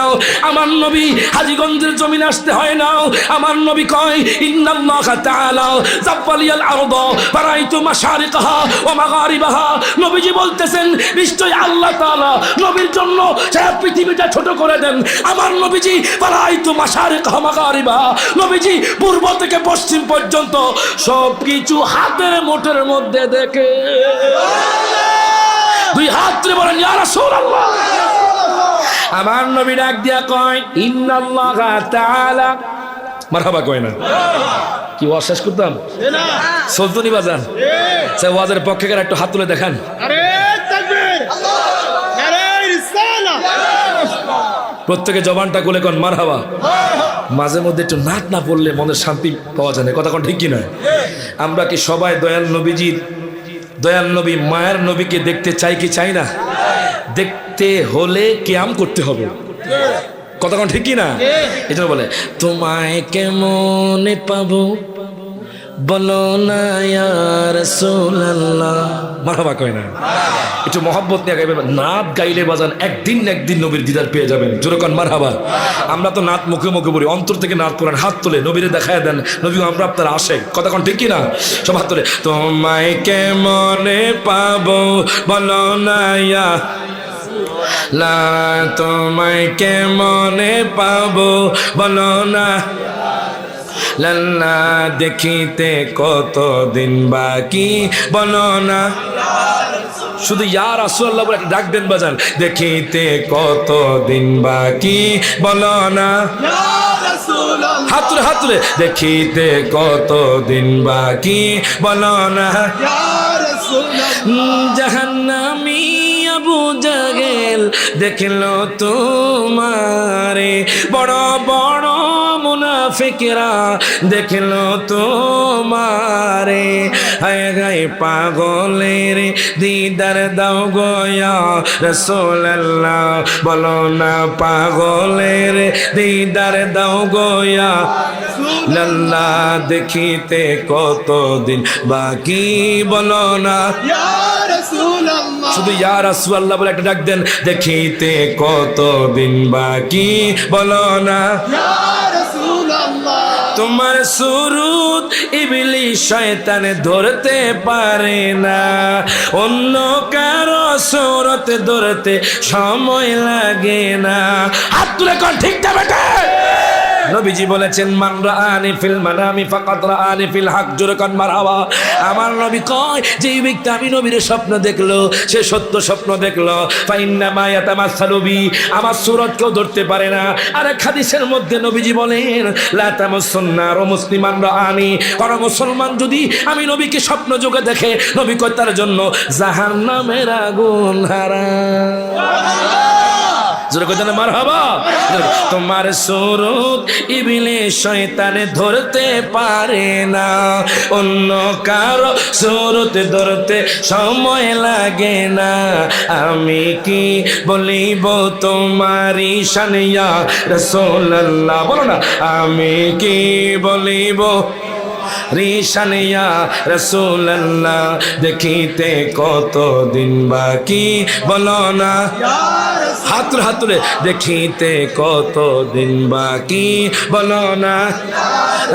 আমার নবী হাজীগঞ্জের জমিন আসতে হয় না। আমার নবী কয় ইন্নাল্লাহ তাআলা যাওয়ালিয়াল আরদ ফারাইতু মাশারিকাহা ওয়া মাগারিবাহা। নবীজি বলতেছেন নিশ্চয় আল্লাহ তাআলা নবীর জন্য সারা পৃথিবীটা ছোট করে দেন। আমার নবীজি ফারাইতু মাশারিকাহা মাগারিবাহা, নবীজি পূর্ব থেকে পশ্চিম পর্যন্ত সবকিছু হাতের মুঠোর মধ্যে দেখে। দুই হাত তুলে বলেন ইয়া রাসূলুল্লাহ। আমার নবী ডাক দিয়া কয় ইন্নাল্লাহ তাআলা, মারহাবা কয় না, কি ওয়াজ শেষ করতাম না, সুলতানি বাজান সে ওয়াজের পক্ষে কার একটু হাত তুলে দেখান। আরে তাকবীর, নারে রিসালাহ, প্রত্যেকে জবানটা খুলে কোন মারহাবা। মাঝে মধ্যে একটু নাক না পড়লে মনের শান্তি পাওয়া যায় না, কথা কোন ঠিক কি না? আমরা কি সবাই দয়াল নবীজির, দয়াল নবী মায়ের নবীকে দেখতে চাই কি চাই না? দেখতে হলে কিয়াম করতে হবে, কথা কোন ঠিক কি না? এই জন্য বলে তোমায় কেমনে পাবো বলো না ইয়া রাসূলুল্লাহ, মারহাবা কয় না, একটু মহব্বত নিয়ে গাইবে। নাত গাইলে বাজান একদিন না একদিন নবীর দিদার পেয়ে যাবেন, জোরে কোন মারহাবা। আমরা তো নাত মুখে মুখে বলি, অন্তর থেকে নাত করেন, হাত তুলে নবীরে দেখায় দেন, নবী আমরা আপনার আশেক, কথা কোন ঠিক কি না? সব হাত তুলে তোমায় কেমনে পাবো বলো না ইয়া লা, তোমায় কেমনে পাবো বলো না লাল্লা, দেখিতে কতদিন বাকি বলো না। শুধু ইয়া রাসূলুল্লাহ বলে ডাক দেন বাজান, দেখিতে কতদিন বাকি বলো না ইয়া রাসূলুল্লাহ, হাত তুলে হাত তুলে, দেখিতে কতদিন বাকি বলো না ইয়া রাসূলুল্লাহ। জাহান্নামী আবু জাহেল দেখলো তোমারে, বড় বড় মুনাফিকরা দেখলো তোমারে, হায় হায় পাগলের দিদার দাও গো ইয়া রাসূলুল্লাহ, বলো না পাগলের দিদার দাও গো ইয়া রাসূলুল্লাহ, দেখিতে কতদিন বাকি বলো না ইয়া রাসূলুল্লাহ। শুধু ইয়া রাসূলুল্লাহ বলে একটা ডাক দেন, দেখিতে কতদিন বাকি বলো না ইয়া রাসূলুল্লাহ। তোমার সুরুত ইবলিস শয়তান ধরতে পারে না, অন্য কারো সুরত ধরতে সময় লাগে না। হাত তুলে কোন ঠিক না বেটা? নবীজি বলেছেন মান রাআনি ফিল মানামি ফাকাদ রাআনি ফিল হক, জোরে কোন মারহাবা। আমার নবী কয় যে ব্যক্তি আমি নবীর স্বপ্ন দেখলো সে সত্য স্বপ্ন দেখলো, ফাইন্না মা ইয়াতামাসসালু বি, আমার সুরত কেউ ধরতে পারে না। আর এক হাদিসের মধ্যে নবীজি বলেন লা তামাসসুন্না আর মুসলিমান রাআনি, কোন মুসলমান যদি আমি নবীকে স্বপ্ন যোগে দেখে, নবী কয় তার জন্য জাহান্নামের আগুন হারাম। জোরে কইতেন মারহাবা। তোমার সুরত ইবলিস শয়তানে ধরতে পারে না, অন্য কারো সুরত ধরতে সময় লাগে না। আমি কি বলিব তোমারি শান ইয়া রাসূলুল্লাহ, বলো না আমি কি বলিব রিশানিয়া রাসূলুল্লাহ দেখিতে কত দিন বাকি বলো না হাত তুলে দেখিতে কত দিন বাকি বলো না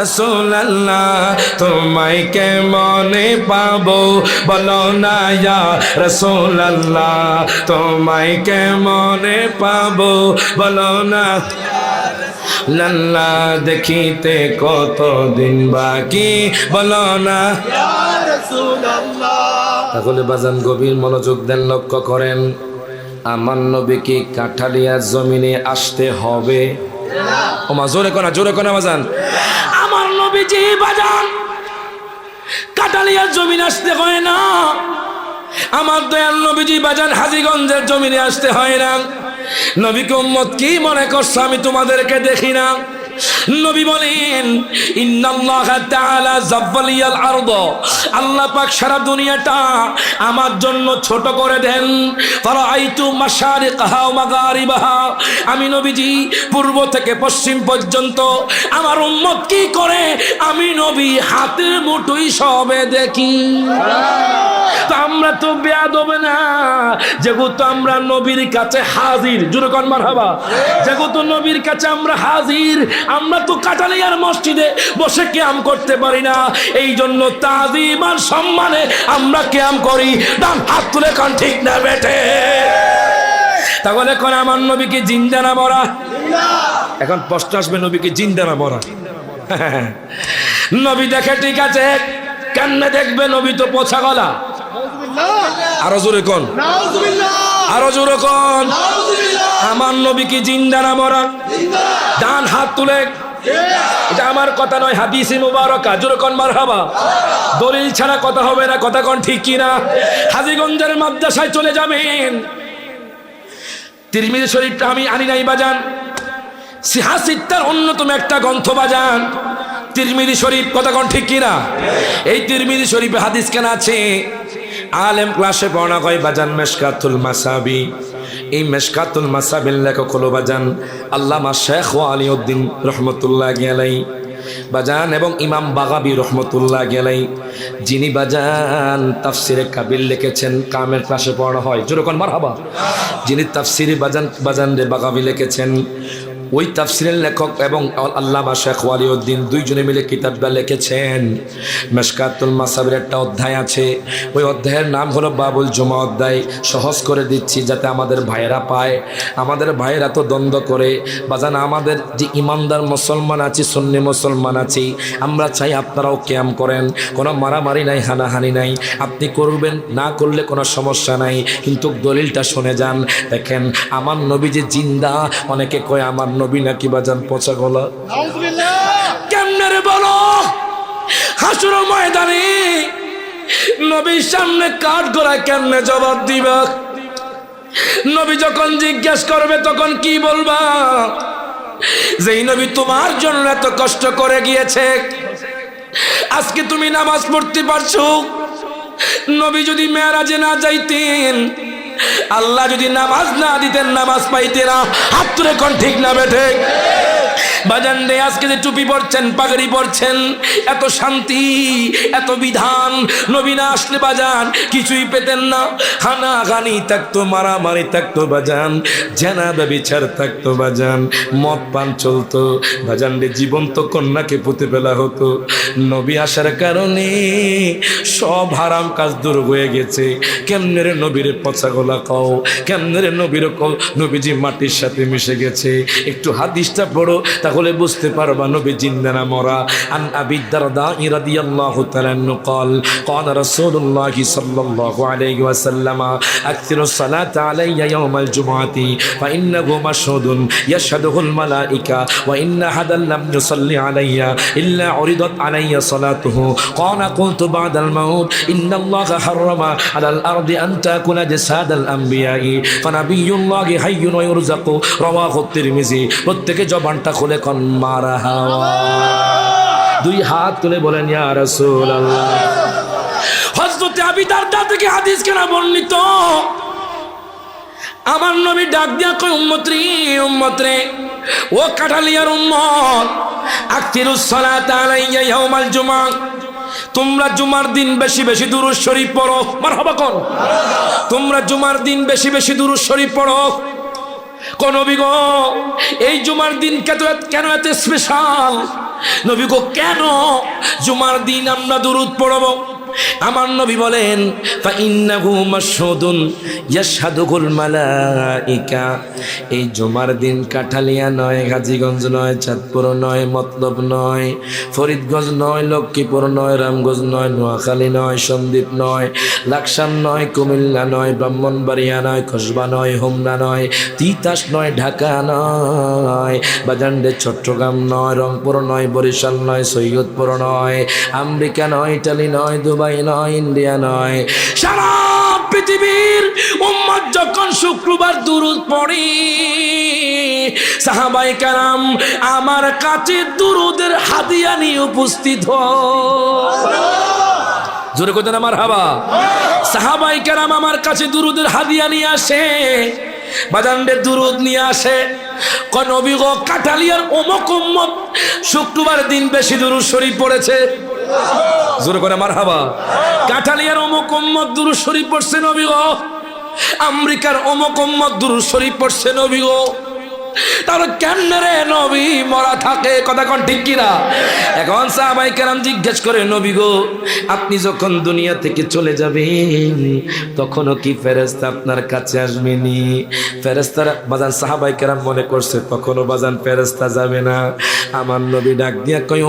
রাসূলুল্লাহ তোমায় কেমনে পাবো বলো না ইয়া রাসূলুল্লাহ তোমায় কেমনে পাবো বলো না লাল্লা দেখিতে কত দিন বাকি বলো না ইয়া রাসূলুল্লাহ। তাহলে বাজান গভীর মনোযোগ দেন, লক্ষ্য করেন, আমার নবীকে কাঠালিয়ার জমিনে আসতে হবে ও মা, জোরে কোনা বাজান, আমার নবীজি বাজান কাঠালিয়ার জমিনে আসতে হয় না, আমার দয়াল নবীজি বাজান হাজীগঞ্জের জমিনে আসতে হয় না। নবীকে উম্মত কি মনে করছো আমি তোমাদেরকে দেখি না? নবী বলেন ইন্নাল্লাহা তাআলা যাব্বালিয়াল আরদ, আল্লাহ পাক সারা দুনিয়াটা আমার জন্য ছোট করে দেন। ফারাআইতু মাশারিকাহা ওয়া মাগারিবাহা, আমি নবীজি পূর্ব থেকে পশ্চিম পর্যন্ত আমার উম্মত কি করে আমি নবী হাতের মুঠোই সবে দেখি। তো আমরা তো বেয়াদব না, যেহেতু আমরা নবীর কাছে হাজির, জোরে কোন মারহাবা, যেহেতু নবীর কাছে আমরা হাজির, আমরা তো কাটালিয়ার মসজিদে বসে কিয়াম করতে পারি না, এই জন্য তাজিম আর সম্মানে আমরা কিয়াম করি। ডান হাত তুলে কোন ঠিক না বেটে? তাহলে কোন আমার নবীকে জিন্দা না মরা? এখন প্রশ্ন আসবে নবীকে জিন্দা না মরা? নবী দেখে ঠিক আছে, কেমনে দেখবে? নবী তো পচা গলা। আরো জোরে কোন, আরো জোরে কোন, আমার নবী কি জিন্দা না মরা? ডান হাত তুলে, এটা আমার কথা নয়, হাদিসে মুবারাকা, জোরে কোন মারহাবা। দলিল ছাড়া কথা হবে না, কথা কোন ঠিক কি না? হাজীগঞ্জের মাদ্রাসায় চলে যাবেন, তিরমিজি শরীফটা আমি আনি নাই বাজান, সিহা সিত্তার অন্যতম একটা গ্রন্থ বাজান তিরমিজি শরীফ, কথা কোন ঠিক কি না? এই তিরমিজি শরীফে হাদিস কেন আছে? আলেম ক্লাসে পড়া হয় বাজান মিশকাতুল মাসাবি, এই মিশকাতুল মাসাবির লেখক হলো বাজান আল্লামা শেখ ওয়ালিউদ্দিন রহমতুল্লাহি আলাইহি বাজান, এবং ইমাম বাগাবী রহমতুল্লাহি আলাইহি, যিনি বাজান তাফসিরে কাবির লিখেছেন, কামের ক্লাসে পড়া হয়, যেরকম মারহাবা, যিনি তাফসিরে বাজান রে বাগাবী লিখেছেন, ওই তাফসিরের লেখক এবং আল্লামা শেখ ওয়ালিউদ্দিন দুইজনে মিলে কিতাবটা লিখেছেন। মিশকাতুল মাসাবির একটা অধ্যায় আছে, ওই অধ্যায়ের নাম হলো বাবুল জুমা অধ্যায়। সহজ করে দিচ্ছি যাতে আমাদের ভাইয়েরা পায়, আমাদের ভাইয়েরা তো দ্বন্দ্ব করে বাজান, আমাদের যে ইমানদার মুসলমান আছি, সুন্নি মুসলমান আছি, আমরা চাই আপনারাও কিয়াম করেন, কোনো মারামারি নাই, হানাহানি নাই, আপনি করবেন, না করলে কোনো সমস্যা নাই, কিন্তু দলিলটা শুনে যান। দেখেন আমার নবী যে জিন্দা, অনেকে কয় আমার নবী নাকি বাজান পচা গলা। কেমনে রে বলো? হাসুর ময়দানে নবীর সামনে কাঠ গড়ায় কেমনে জবাব দিবা? নবী যখন জিজ্ঞেস করবে তখন কি বলবা? যেই নবী তোমার জন্য এত কষ্ট করে গিয়েছে, আজকে তুমি নামাজ পড়তে পারছো। নবী যদি মেরাজে না যাইতেন, আল্লাহ যদি নামাজ না দিতেন, নামাজ পাইতে না। হাত তুলে কোন ঠিক না বেঠে? বাজান রে, আজকে যে টুপি পরছেন, পাগড়ি পরছেন, এত শান্তি, এত বিধান, নবী না আসলে বাজান কিছুই পেতেন না। হানাহানি থাকতো, মারামারি থাকতো বাজান, জেনাবে বিচার থাকতো বাজান, মদ পান চলতো বাজান রে, জীবন্ত কন্যাকে পুঁতে ফেলা হতো। নবী আসার কারণে সব হারাম কাজ দূর হয়ে গেছে। কেমনে রে নবীরে পচা গলা কও? কেমনে রে নবীর কও নবীজি মাটির সাথে মিশে গেছে? একটু হাদিসটা পড়ো, তাহলে বুঝতে পারবা নবী জিন্দা না মরা। আন আবি দারদা রাদিয়াল্লাহু তাআলা আনহু قال قال رسول الله صلى الله عليه وسلم اكثر الصلاه علي يوم الجمعه فانه مشهود يشهده الملائكه وان احدا لم يصلي علي الا عرضت علي صلاته قال قلت بعد الموت ان الله حرم على الارض ان تاكل جساد الانبياء فنبي الله حي ويرزق رواه الترمذي। প্রত্যেকে জবানটা খুলে কোন মারহাবা, দুই হাত তুলে বলেন ইয়া রাসূলুল্লাহ। হযরত আবু দারদা থেকে হাদিস কেন বর্ণিত, আমার নবী ডাক দিয়া কয় উম্মত রে, উম্মত রে, ও কাঠালিয়ার উম্মত, আকতিরুস সালাতা আলাইয়া ইয়াউমাল জুমআ, তোমরা জুমার দিন বেশি বেশি দুরূদ শরীফ পড়ো। মারহাবা কোন, তোমরা জুমার দিন বেশি বেশি দুরূদ শরীফ পড়ো। কোন নবী গো এই জুমার দিন কেন এত স্পেশাল? নবী গো কেন জুমার দিন আমরা দুরূদ পড়ব? আমার নবী বলেন ফাইন্নাহু মাশহুদুন ইয়াশহাদুহুল মালাইকা, এই জুমার দিন কাঠালিয়া নয়, গাজীগঞ্জ নয়, চাঁদপুর নয়, মতলব নয়, ফরিদগঞ্জ নয়, লক্ষ্মীপুর নয়, রামগঞ্জ নয়, নোয়াখালী নয়, সন্দ্বীপ নয়, লাকসাম নয়, কুমিল্লা নয়, ব্রাহ্মণবাড়িয়া নয়, কসবা নয়, হোমনা নয়, তিতাস নয়, ঢাকা নয়, বাজান্ডে চট্টগ্রাম নয়, রংপুর নয়, বরিশাল নয়, সৈয়দপুর নয়, আমেরিকা নয়, ইটালি নয়, দুবাই নয়, ইন্ডিয়া নয়, সারা পৃথিবীর উম্মত যখন শুক্রবার দুরূদ পড়ে, সাহাবায়ে কেরাম আমার কাছে দুরূদের হাদিয়া নিয়ে উপস্থিত হয়। জোরে কইতেন না মারহাবা। সাহাবায়ে কেরাম আমার কাছে দুরূদের হাদিয়া নিয়ে আসে, বাজানদের দুরূদ নিয়ে আসে। কোন নবী গো কাঠালিয়ার অমুক উম্মত শুক্রবার দিন বেশি দুরূদ শরীফ পড়েছে। জোরে করে মারহাবা। কাঠালিয়ার অমুক উম্মত দুরূদ শরীফ পড়ছে নবী গো, আমেরিকার অমুক উম্মত দুরূদ শরীফ পড়ছে নবী গো। তার কেমনে রে নবী মরা থাকে? কথা কোন ঠিক কিনা? এখন সাহাবায়ে কেরাম জিজ্ঞেস করে নবী গো আপনি যখন দুনিয়া থেকে চলে যাবেন তখনও কি ফেরেশতা আপনার কাছে আসবেনি? ফেরেশতারা বাজান সাহাবায়ে কেরাম মনে করছে তখনও বাজান ফেরেশতা যাবে না। আমার নবী ডাক দিয়া কয়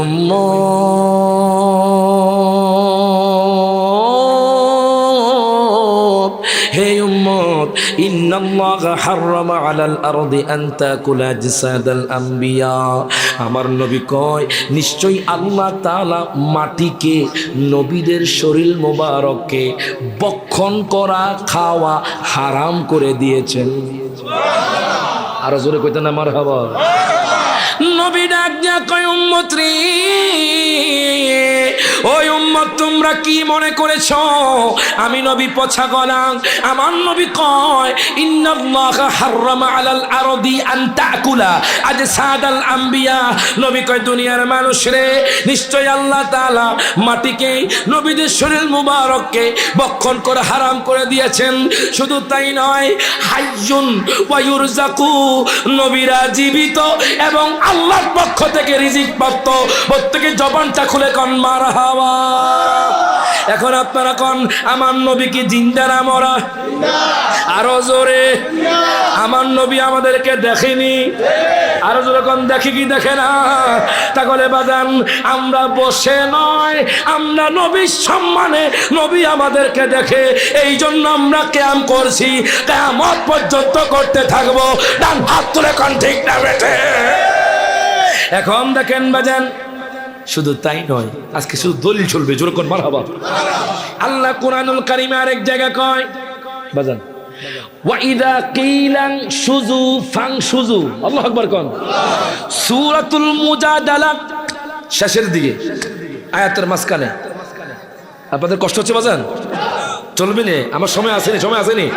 উম্মত, হে উম্মত, ইন্নাল্লাহা হাররামা আলাল আরদি আন তাকুলা আজসাদাল আম্বিয়া। আমার নবী কয় নিশ্চয়ই আল্লাহ তাআলা মাটিকে, নবীদের শরীর মোবারককে বক্ষণ করা, খাওয়া হারাম করে দিয়েছেন। আরো জোরে কইতেন না মারহাবা। নবী ডাক দিয়া কয় উম্মত রে, ওই উম্মত তোমরা কি মনে করেছো আমি নবী পছা গলাম? আমার নবী কয় ইন্নাল্লাহা হাররামা আলাল আরদি আন তাকুলা আজসাদাল আম্বিয়া। নবী কয় দুনিয়ার মানুষ রে, নিশ্চয় আল্লাহ তাআলা মাটিকে, নবীদের শরীর মুবারককে বক্ষণ করে হারাম করে দিয়েছেন। শুধু তাই নয়, হাইয়ুন ওয়া ইউরজাকু, নবীরা জীবিত এবং আল্লাহর পক্ষ থেকে রিজিক প্রাপ্ত। প্রত্যেকে জবানটা খুলে কোন মারহাবা। এখন আপনারা কোন আমার নবী কি জিন্দা না মরা? আরো জোরে। আমার নবী আমাদেরকে দেখেনি? আরো জোরে কোন দেখি কি দেখে না? তাহলে বাজান আমরা বসে নয়, আমরা নবীর সম্মানে, নবী আমাদেরকে দেখে, এই জন্য আমরা কিয়াম করছি, কিয়ামত পর্যন্ত করতে থাকবো। ডান হাত তুলে কোন ঠিক না বেঠে? এখন দেখেন বাজান, শুধু তাই নয়, আজকে শুধু দলিল চলবে। জোরে কোন মারহাবা। আল্লাহ কুরআনুল কারীমে আরেক জায়গা কয় বাজান ওয়া ইযা কিলান শুযু ফাংশুযু, আল্লাহু আকবার কোন। সূরাতুল মুজাদালা শেষের দিকে আয়াতের মাঝখানে। আপনাদের কষ্ট হচ্ছে বাজান? চলবে না, আমার সময় আসেনি, সময় আসেনি।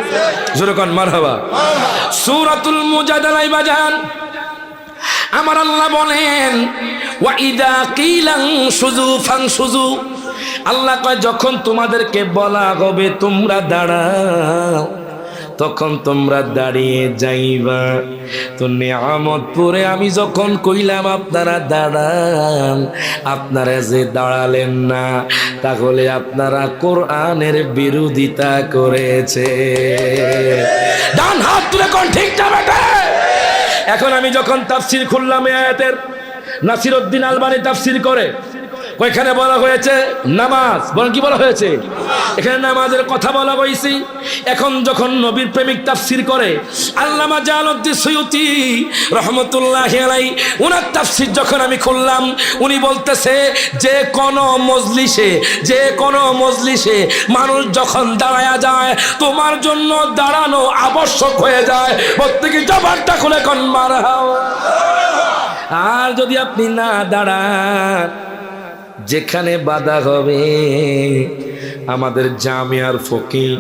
জোরে কোন মারহাবা। সূরাতুল মুজাদালায় বাজান আমার আল্লাহ বলেন ওয়া ইযা কিলান শুযু ফাংশুযু, আল্লাহ কয় যখন তোমাদেরকে বলা হবে তোমরা দাঁড়াও, তখন তোমরা দাঁড়িয়ে যাইবা। তো নিয়ামতপুরে আমি যখন কইলাম আপনারা দাঁড়ান, আপনারা যে দাঁড়ালেন না, তাহলে আপনারা কোরআনের বিরোধিতা করেছে। ডান হাত তুলে কোন ঠিক না বেটা? এখন আমি যখন তাফসীর খুললাম এই আয়াতের, নাসিরউদ্দিন আলবানী তাফসীর করে, ওইখানে বলা হয়েছে নামাজ। বলেন কি বলা হয়েছে? এখানে নামাজের কথা বলা হয়েছে। এখন যখন নবীর প্রেমিক তাফসীর করে আল্লামা জালালউদ্দিন সুয়ুতী রহমতুল্লাহি আলাইহি, ওনার তাফসীর যখন আমি খুললাম, উনি বলতেছে যে কোনো মজলিসে মানুষ যখন দাঁড়ায়া যায়, তোমার জন্য দাঁড়ানো আবশ্যক হয়ে যায়। প্রত্যেকে জবানটা খুলে কোন মারহাবা। আর যদি আপনি না দাঁড়ান, যেখানে বাধা হবে আমাদের জামিয়ার ফকিহ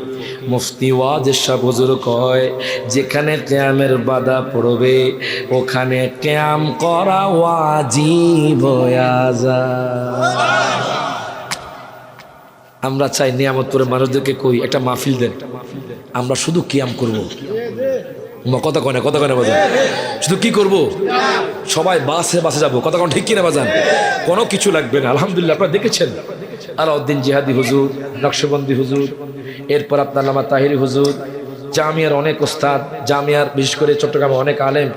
মুফতি ওয়াজেদ শাহ হুজুর কয় যেখানে কিয়ামের বাধা পড়বে ওখানে কিয়াম করা ওয়াজিব হয়ে যায়। আমরা চাই নিয়ামতপুরের মানুষদেরকে কই একটা মাহফিল দেন, আমরা শুধু কিয়াম করব। কথা কয় না, কথা কয় না বাজান, শুধু কি করব? সবাই বাসে বাসে যাবো, কথা কন ঠিক কিনা বাজান? কোনো কিছু লাগবে না। আলহামদুলিল্লাহ আপনারা দেখেছেন আলাউদ্দিন জিহাদি হুজুর, নকশবন্দি হুজুর, এরপর আপনার নামা তাহিরি হুজুর, জামিয়ার অনেক ওস্তাদ, জামিয়ার বিশেষ করে চট্টগ্রামে অনেক আলেম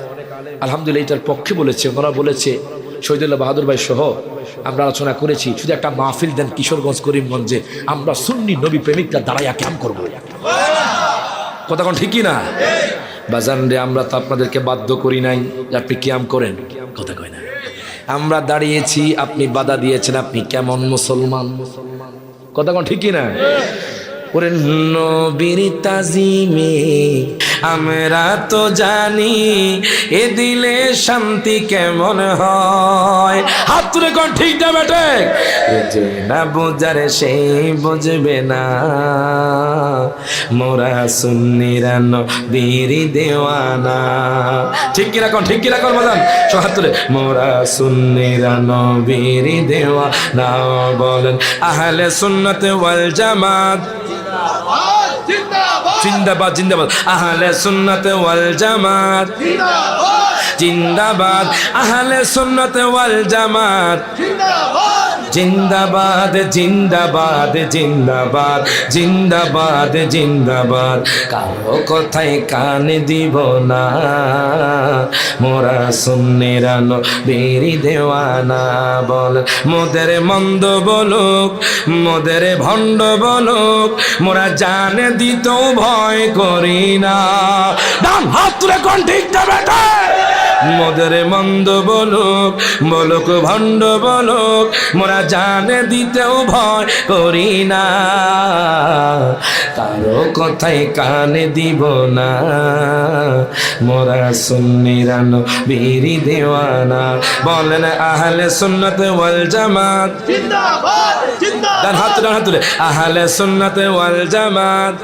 আলহামদুলিল্লাহ এটার পক্ষে বলেছে। ওনারা বলেছে শহীদুল্লাহ বাহাদুর ভাই সহ আমরা আলোচনা করেছি শুধু একটা মাহফিল দেন কিশোরগঞ্জ করিমগঞ্জে, আমরা সুন্নি নবী প্রেমিকরা দাঁড়াইয়া ক্যাম্প করবো। কথা কোন ঠিকই না বাজান রে? আমরা তো আপনাদেরকে বাধ্য করি নাই যে আপনি কিয়াম করেন, কথা কয় না। আমরা দাঁড়িয়েছি, আপনি বাধা দিয়েছেন, আপনি কেমন মুসলমান? কথা কোন ঠিকই না? ওরে নবীর তাজিমে আমরা তো জানি এ দিলে শান্তি কেমন হয়। হাত তুলে কোন ঠিক না বেটে? যে না বোঝার সেই বুঝবে না, মোরা সুন্নিরা নবীর দেওয়ানা। ঠিক কিনা কোন, ঠিক কিনা কোন বাজান? সব হাত তুলে। মোরা সুন্নিরা নবীর দেওয়ানা, বলেন আহলে সুন্নাত ওয়াল জামাত জিন্দাবাদ জিন্দাবাদ, আহলে সুন্নাত ওয়াল জামাত জিন্দাবাদ, আহলে সুন্নাত ওয়াল জামাত জিন্দাবাদ জিন্দাবাদ জিন্দাবাদ জিন্দাবাদ জিন্দাবাদ। কারো কথায় কান দিব না, মোরা সুন্নিরা নবীর দেওয়ানা। বল মোদের মন্দ বলুক, মোদের ভণ্ড বলুক, মোরা জান দিতেও ভয় করি না। ডান হাত তুলে কোন ঠিক না বেটা? মোদের মন্দ বলুক, বলুক ভণ্ড বলুক, মোরা জানে দিতেও ভয় করি না, কারো কথায় কানে দিব না, মোরা সুন্নিরা নবীর দেওয়ানা। বলেন আহলে সুন্নাত ওয়াল জামাত জিন্দাবাদ জিন্দাবাদ। ডান হাত তুলে আহলে সুন্নাত ওয়াল জামাত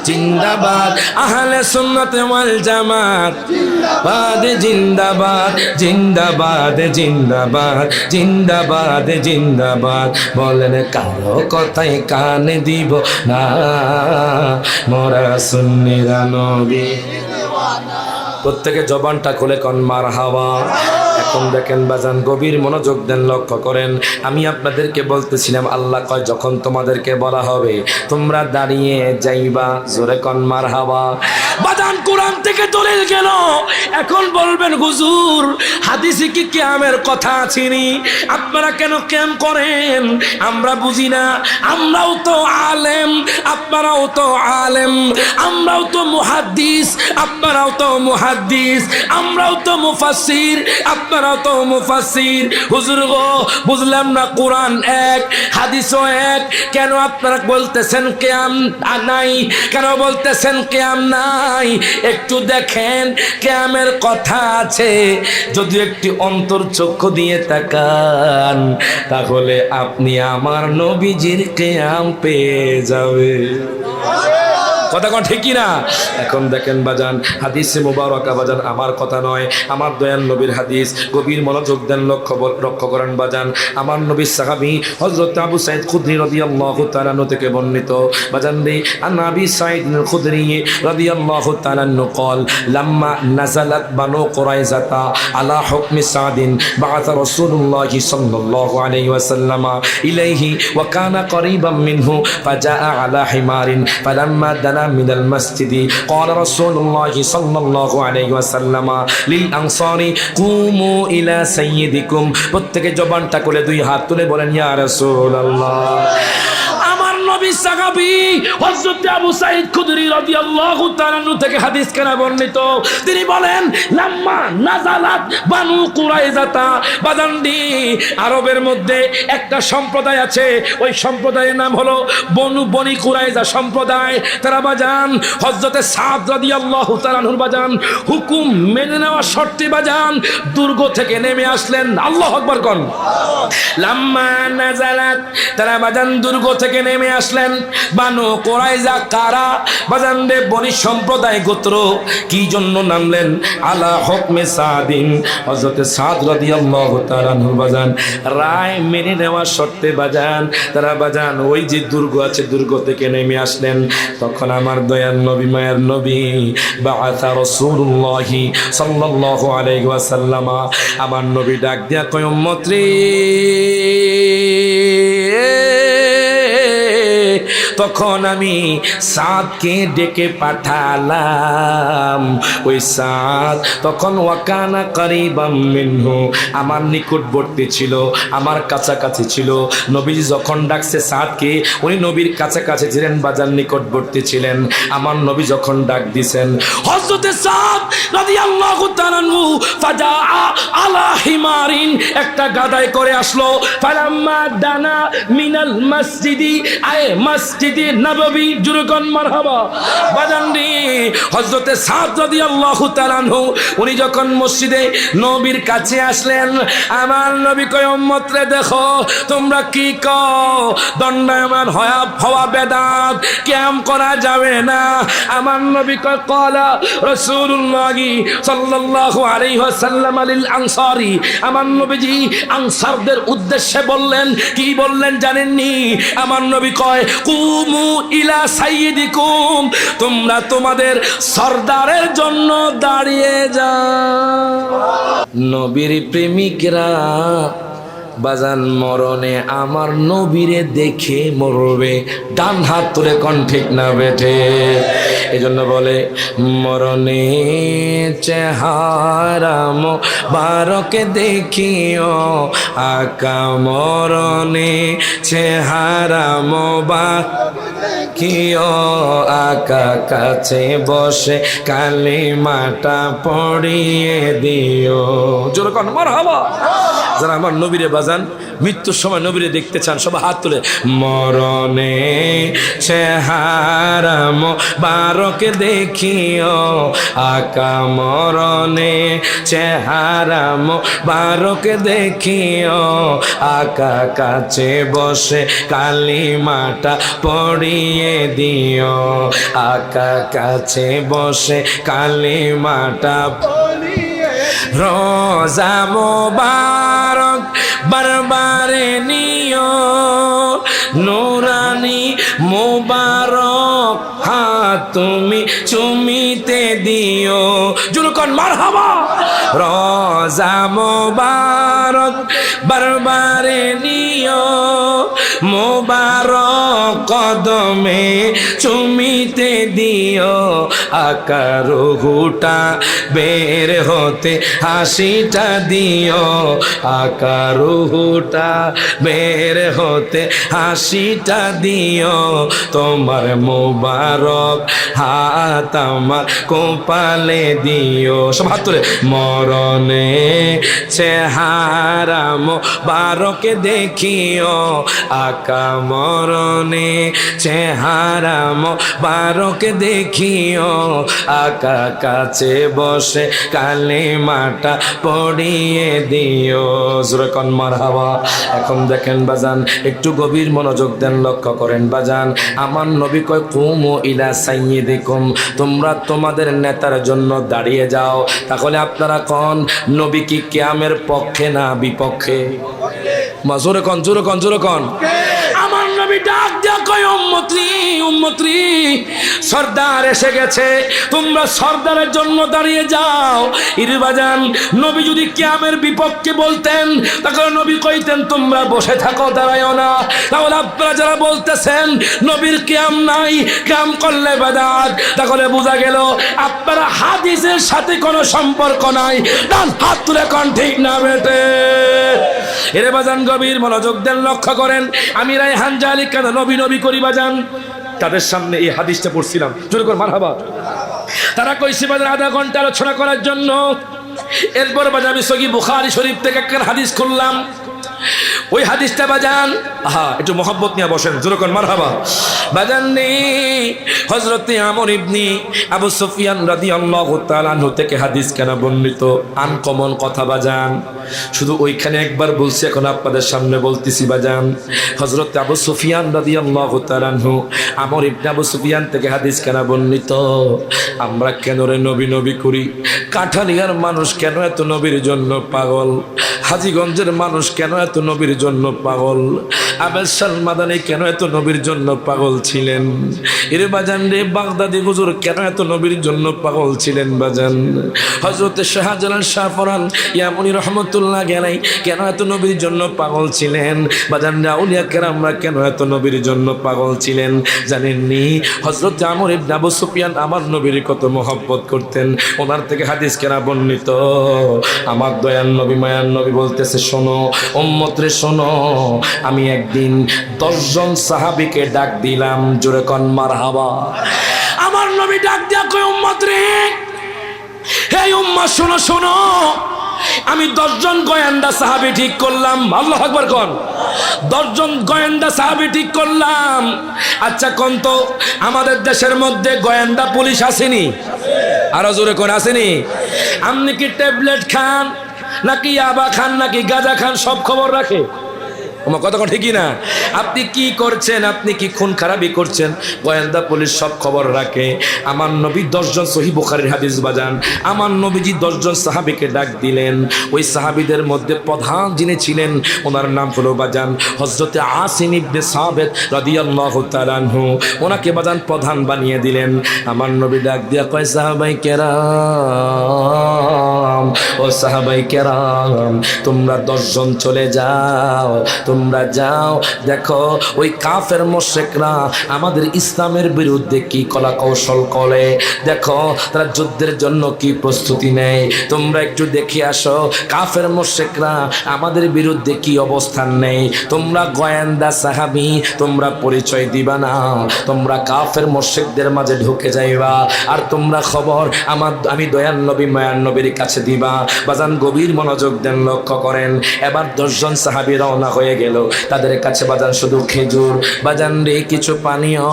জিন্দাবাদ, আহলে সুন্নাত ওয়াল জামাত জিন্দাবাদ জিন্দাবাদ জিন্দাবাদ জিন্দাবাদ জিন্দাবাদ। বলেন কারো কথায় কান দিব না, মোরা সুন্নিরা নবীর দেওয়ানা। প্রত্যেকে জবানটা খুলে কোন মারহাবা। এখন দেখেন বাজান, গভীর মনোযোগ দেন, লক্ষ্য করেন। আমি আপনাদেরকে বলতেছিলাম আল্লাহ কয় যখন তোমাদেরকে বলা হবে তোমরা দাঁড়িয়ে যাইবা, জোরে কোন মারহাবা। বাজান কোরআন থেকে দলিল গেল, এখন বলবেন হুজুর হাদিসে কি কিয়ামের কথা আছেনি? আপনারা কেন কিয়াম করেন? আমরা বুঝি না। আমরাও তো আলেম, আপনারাও তো আলেম, আমরাও তো মুহাদ্দিস, আপনারাও তো মুহাদ্দিস, আমরাও তো মুফাসসির, আপনারাও তো মুফাসসির। হুজুর গো বুঝলাম না, কোরআন এক হাদিসও এক, কেন আপনারা বলতেছেন কিয়াম নাই? কেন বলতেছেন কিয়াম নাই? একটু দেখেন কিয়ামের কথা আছে, যদি একটি অন্তর চক্ষু দিয়ে তাকান তাহলে আপনি আমার নবীজির কিয়াম পেয়ে যাবে। কথা কোন ঠিক না? এখন দেখেন বাজান, হাদিসে মুবারকা বাজান আমার কথা নয়, আমার দয়াল নবীর হাদিস। গভীর মনোযোগ দেন, লক্ষ্য করেন বাজান। আমার নবীর সাহাবী হযরত আবু সাঈদ খুদরি রাদিয়াল্লাহু তাআলা থেকে বর্ণিত বাজান রে, আন আবি সাঈদ আল খুদরি রাদিয়াল্লাহু তাআলা قال لما نزلت بنو قريظة على حكم سعد بعث رسول الله صلى الله عليه وسلم إليه وكان قريبا منه فجاء على حمار فلما دنا من المسجد قال رسول الله صلى الله عليه وسلم للأنصار قوموا إلى سيدكم। প্রত্যেকে জবানটা খুলে দুই হাত তুলে বলেন ইয়া রাসূলুল্লাহ। আমার নবী সাহাবী হযরত আবু সাঈদ খুদরি রাদিয়াল্লাহু তাআলা আনহু থেকে হাদিস কেনা বর্ণিত, তিনি বলেন লাম্মা নাযালাত বানু কুরাইজাতা, বাজানদি আরবের মধ্যে একটা সম্প্রদায় আছে, ওই সম্প্রদায়ের নাম হলো বনি কুরাইজা সম্প্রদায়। তারা বাজান হযরতে সাদ রাদিয়াল্লাহু তাআলা আনহুর বাজান হুকুম মেনে নেওয়া শর্তে বাজান দুর্গ থেকে নেমে আসলেন। আল্লাহু আকবার কোন। লাম্মা নাযালাত, তারা বাজান দুর্গ থেকে নেমে আসলেন। বানু কুরাইজা কারা? বাজান রে বনি সম্প্রদায় গোত্র। কি জন্য নামলেন? আলা হুকমে সাদিন, হযরতে সাদ রাদিয়াল্লাহু তাআলা আনহু বাজান রায় মেনে নেওয়া শর্তে বাজান তারা বাজান ওই যে দুর্গ আছে দুর্গ থেকে নেমে আসলেন। তখন আমার দয়ার নবী মায়ের নবী বাআসা রাসূলুল্লাহি সাল্লাল্লাহু আলাইহি ওয়াসাল্লাম, আমার নবী ডাক দিয়া কয় উম্মত রে, তখন আমি সাদকে ডেকে পাঠালাম। ওই সাদ তখন ওয়াকানা করিবাম মিনহু, আমার নিকটবর্তী ছিল, আমার কাছাকাছি ছিল। নবী যখন ডাকছে সাদকে, উনি নবীর কাছাকাছি ছিলেন, বাজার নিকটবর্তী ছিলেন। আমার নবী যখন ডাক দিছেন, হযরতে সাদ রাদিয়াল্লাহু তাআলা আনহু ফাজা আলা হিমারিন, একটা গাদায় করে আসলো। ফালাম্মা দানা মিনাল মসজিদি, আয়ে মসজিদে নববী, জুরকান মারহাবা। বাজানদি হযরতে সাদ রাদিয়াল্লাহু তাআলা আনহু উনি যখন মসজিদে নবীর কাছে আসলেন, আমার নবী কয় উম্মত রে দেখো তোমরা কি কও, দণ্ডায়মান হওয়া বেদাত, কিয়াম করা যাবে না। আমার নবী কয় ক্বালা রাসূলুল্লাহি সাল্লাল্লাহু আলাইহি ওয়াসাল্লাম লিল আনসারী, আমার নবীজি আনসারদের উদ্দেশ্যে বললেন, কি বললেন জানেননি? আমার নবী কয় কুমু ইলা সাইয়্যিদিকুম, তোমরা তোমাদের সরদারের জন্য দাঁড়িয়ে যাও। নবীর প্রেমিকরা বাজান মরণে আমার নবীরে দেখে মরবে। ডান হাত তুলে কোন ঠিক না বেঠে? এজন্য বলে মরণে চেহারা মোবারকে দেখিও আকা, মরণে চেহারা মোবারক দেখিও আকা, কাছে বসে কালিমাটা পড়িয়ে দিও। জোরে কোন মারহাবা। যারা আমার নবীরে বাজান মৃত্যুর সময় নবীরে দেখতে চান সবাই হাত তুলে। মরণে চেহারা মোবারকে দেখিও আকা, মরণে চেহারা মোবারকে দেখিও আকা, কাছে বসে কালিমাটা পড়িয়ে দিও আকা, কাছে বসে কালিমাটা রোজা মোবারক বারবারে নিও, নুরানি মোবারক হাত তুমি চুমিতে দিও। জুরকন মারহাবা। রোজা মোবারক বারবারে নিও, মোবারক কদমে চুমিতে দিও আকা, রুহুটা বের হতে হাসিটা দিও আকা, রুহুটা বের হতে হাসিটা দিও, তোমার মোবারক হাত আমার কপালে দিও। সব হাত তুলে। মরণে চেহারা মোবারকে দেখিও আকা, মরণে চেহারা মোবারকে দেখিও আকা, কাছে বসে কালিমাটা পড়িয়ে দিও। জোরে কোন মারহাবা। এখন দেখেন বাজান, একটু গভীর মনোযোগ দেন, লক্ষ্য করেন বাজান। আমার নবী কয় কুমু ইলা সাইয়্যিদিকুম, তোমরা তোমাদের নেতার জন্য দাঁড়িয়ে যাও। তাহলে আপনারা কোন নবী কি কিয়ামের পক্ষে না বিপক্ষে? জোরে কোন, জোরে কোন, জোরে কোন। আমার নবী ডাক দিয়া কয় উম্মতরি, উম্মতরি সরদার এসে গেছে, তোমরা সরদারের জন্য দাঁড়িয়ে যাও। ইরবাজান নবী যদি কিয়ামের বিপক্ষে বলতেন তাহলে নবী কইতেন তোমরা বসে থাকো, দাঁড়ায়ও না। তাহলে আপনারা যারা বলতেছেন নবীর কিয়াম নাই, কিয়াম করলে বেদাত, তাহলে বোঝা গেল আপনারা হাদিসের সাথে কোনো সম্পর্ক নাই। ডান হাত তুলে কোন ঠিক না বেটে? এরে বাজান গভীর মনোযোগ দেন, লক্ষ্য করেন আমি রায়হান জালি কেন নবী নবী করি বাজান। তাদের সামনে এই হাদিসটা পড়ছিলাম, জোরে করে মারহাবা। তারা কইছে বাজান আধা ঘন্টা আলোচনা করার জন্য। এরপর বাজান আমি সহিহ বুখারী শরীফ থেকে একটা হাদিস খুললাম। ওই হাদিসটা বাজান, একটু মহব্বত নিয়ে বসেন, জোরে করে মারহাবা। বাজান হযরতে আমর ইবনে আবু সুফিয়ান রাদিয়াল্লাহু তাআলা আনহু থেকে হাদিস কেন বর্ণিত, আনকমন কথা বাজান। শুধু ওইখানে একবার বলছি, এখন আপনাদের সামনে বলতেছি বাজান। হযরতে আবু সুফিয়ান রাদিয়াল্লাহু তাআলা আনহু আমর ইবনে আবু সুফিয়ান থেকে হাদিস কেন বর্ণিত। আমরা কেন রে নবী নবী করি? কাঠালিয়ার মানুষ কেন এত নবীর জন্য পাগল? হাজীগঞ্জের মানুষ কেন এত নবীর জন্য পাগল? আবেসাল মাদানী কেন এত নবীর জন্য পাগল ছিলেন? এর বাজান রে বাগদাদি হুজুর কেন এত নবীর জন্য পাগল ছিলেন বাজান? হযরতে শাহজালাল শাহপরান ইয়ামনি রহমতুল্লাহ আলাইহি কেন এত নবীর জন্য পাগল ছিলেন বাজান? আউলিয়া কেরামরা কেন এত নবীর জন্য পাগল ছিলেন জানেননি? হযরতে আমর ইবনে আবু সুফিয়ান আমার নবীর কত মহব্বত করতেন, ওনার থেকে হাদিস কেনা বর্ণিত। আমার দয়ার নবী মায়ার নবী বলতেছে, শোনো উম্মত রে শোনো, আমি একদিন 10 জন সাহাবীকে ডাক দিলাম, জোরে কোন মারহাবা। আমার নবী ডাক দিয়া কয়, উম্মত রে, হে উম্মত শোনো শোনো, আমি 10 জন গোয়েন্দা সাহাবী ঠিক করলাম। আল্লাহু আকবার কোন। 10 জন গোয়েন্দা সাহাবী ঠিক করলাম। আচ্ছা কোন তো আমাদের দেশের মধ্যে গোয়েন্দা পুলিশ আসেনি? আরো জোরে কোন আসেনি? আপনি কি ট্যাবলেট খান নাকি ইয়াবা খান নাকি গাঁজা খান সব খবর রাখে? আমার কথা ঠিকই না? আপনি কি করছেন, আপনি কি খুন খারাপি করছেন, গোয়েন্দা পুলিশ সব খবর রাখে। আমার নবী 10 জন সহিহ বুখারীর হাদিস বাজান। আমার নবীজি 10 জন সাহাবীকে ডাক দিলেন। ওই সাহাবীদের মধ্যে প্রধান যিনি ছিলেন ওনার নাম হলো বাজান হযরতে আসিম ইবনে সাবিত রাদিয়াল্লাহু তাআলা আনহু। ওনাকে বাজান প্রধান বানিয়ে দিলেন। আমার নবী ডাক দিয়া কয়, সাহাবাই কেরাম, ও সাহাবাই কেরাম, তোমরা 10 জন চলে যাও, তোমরা যাও, দেখো ওই কাফের মুশরিকরা আমাদের ইসলামের বিরুদ্ধে কি কলা কৌশল করে, দেখো তারা যুদ্ধের জন্য কি প্রস্তুতি নেয়, তোমরা একটু দেখে আসো কাফের মুশরিকরা আমাদের বিরুদ্ধে কি অবস্থান নেয়। তোমরা গোয়েন্দা সাহাবী, তোমরা পরিচয় দিবা না, তোমরা কাফের মুশরিকদের মাঝে ঢুকে যাইবা, আর তোমরা খবর আমি দয়াল নবী মায়ার নবীর কাছে দিবা। বাজান গভীর মনোযোগ দেন, লক্ষ্য করেন। এবার 10 জন সাহাবী রওনা হয়ে গেল। তাদের কাছে বাজান শুধু খেজুর, বাজান রে কিছু পানীয়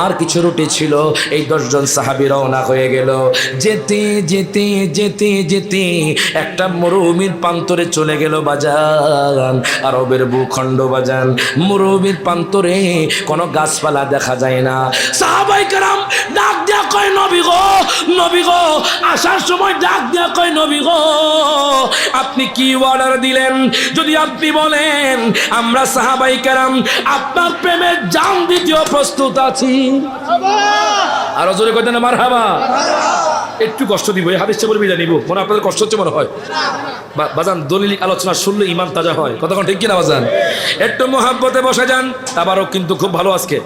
আর কিছু রুটি ছিল। এই 10 জন সাহাবী রওনা হয়ে গেল। যেতে যেতে যেতে যেতে একটা মরুভূমির প্রান্তরে চলে গেল বাজান। আরবের ভূখণ্ড বাজান, মরুভূমির প্রান্তরে কোনো গাছপালা দেখা যায় না। সাহাবায়ে কেরাম ডাক দিয়া কয়, নবী গো, নবী গো, আসার সময় ডাক দিয়া কয়, নবী গো, আপনি কি অর্ডার দিলেন? যদি আপনি বলেন আমরা সাহাবায়ে কেরাম আপনার প্রেমের জান দিতেও প্রস্তুত আছি। আরো জোরে কইতেন না মারহাবা। একটু কষ্ট দিব, এই হাদিসটা বলে বিদায় নিব, মনে আপনাদের কষ্ট হচ্ছে মনে হয় বাজান। দলিল আলোচনা শুনলে ইমান তাজা হয়, কতক্ষণ ঠিক কিনা বাজান? একটু মহাব্বতে বসে যান। তাবারক কিন্তু খুব ভালো আজকে,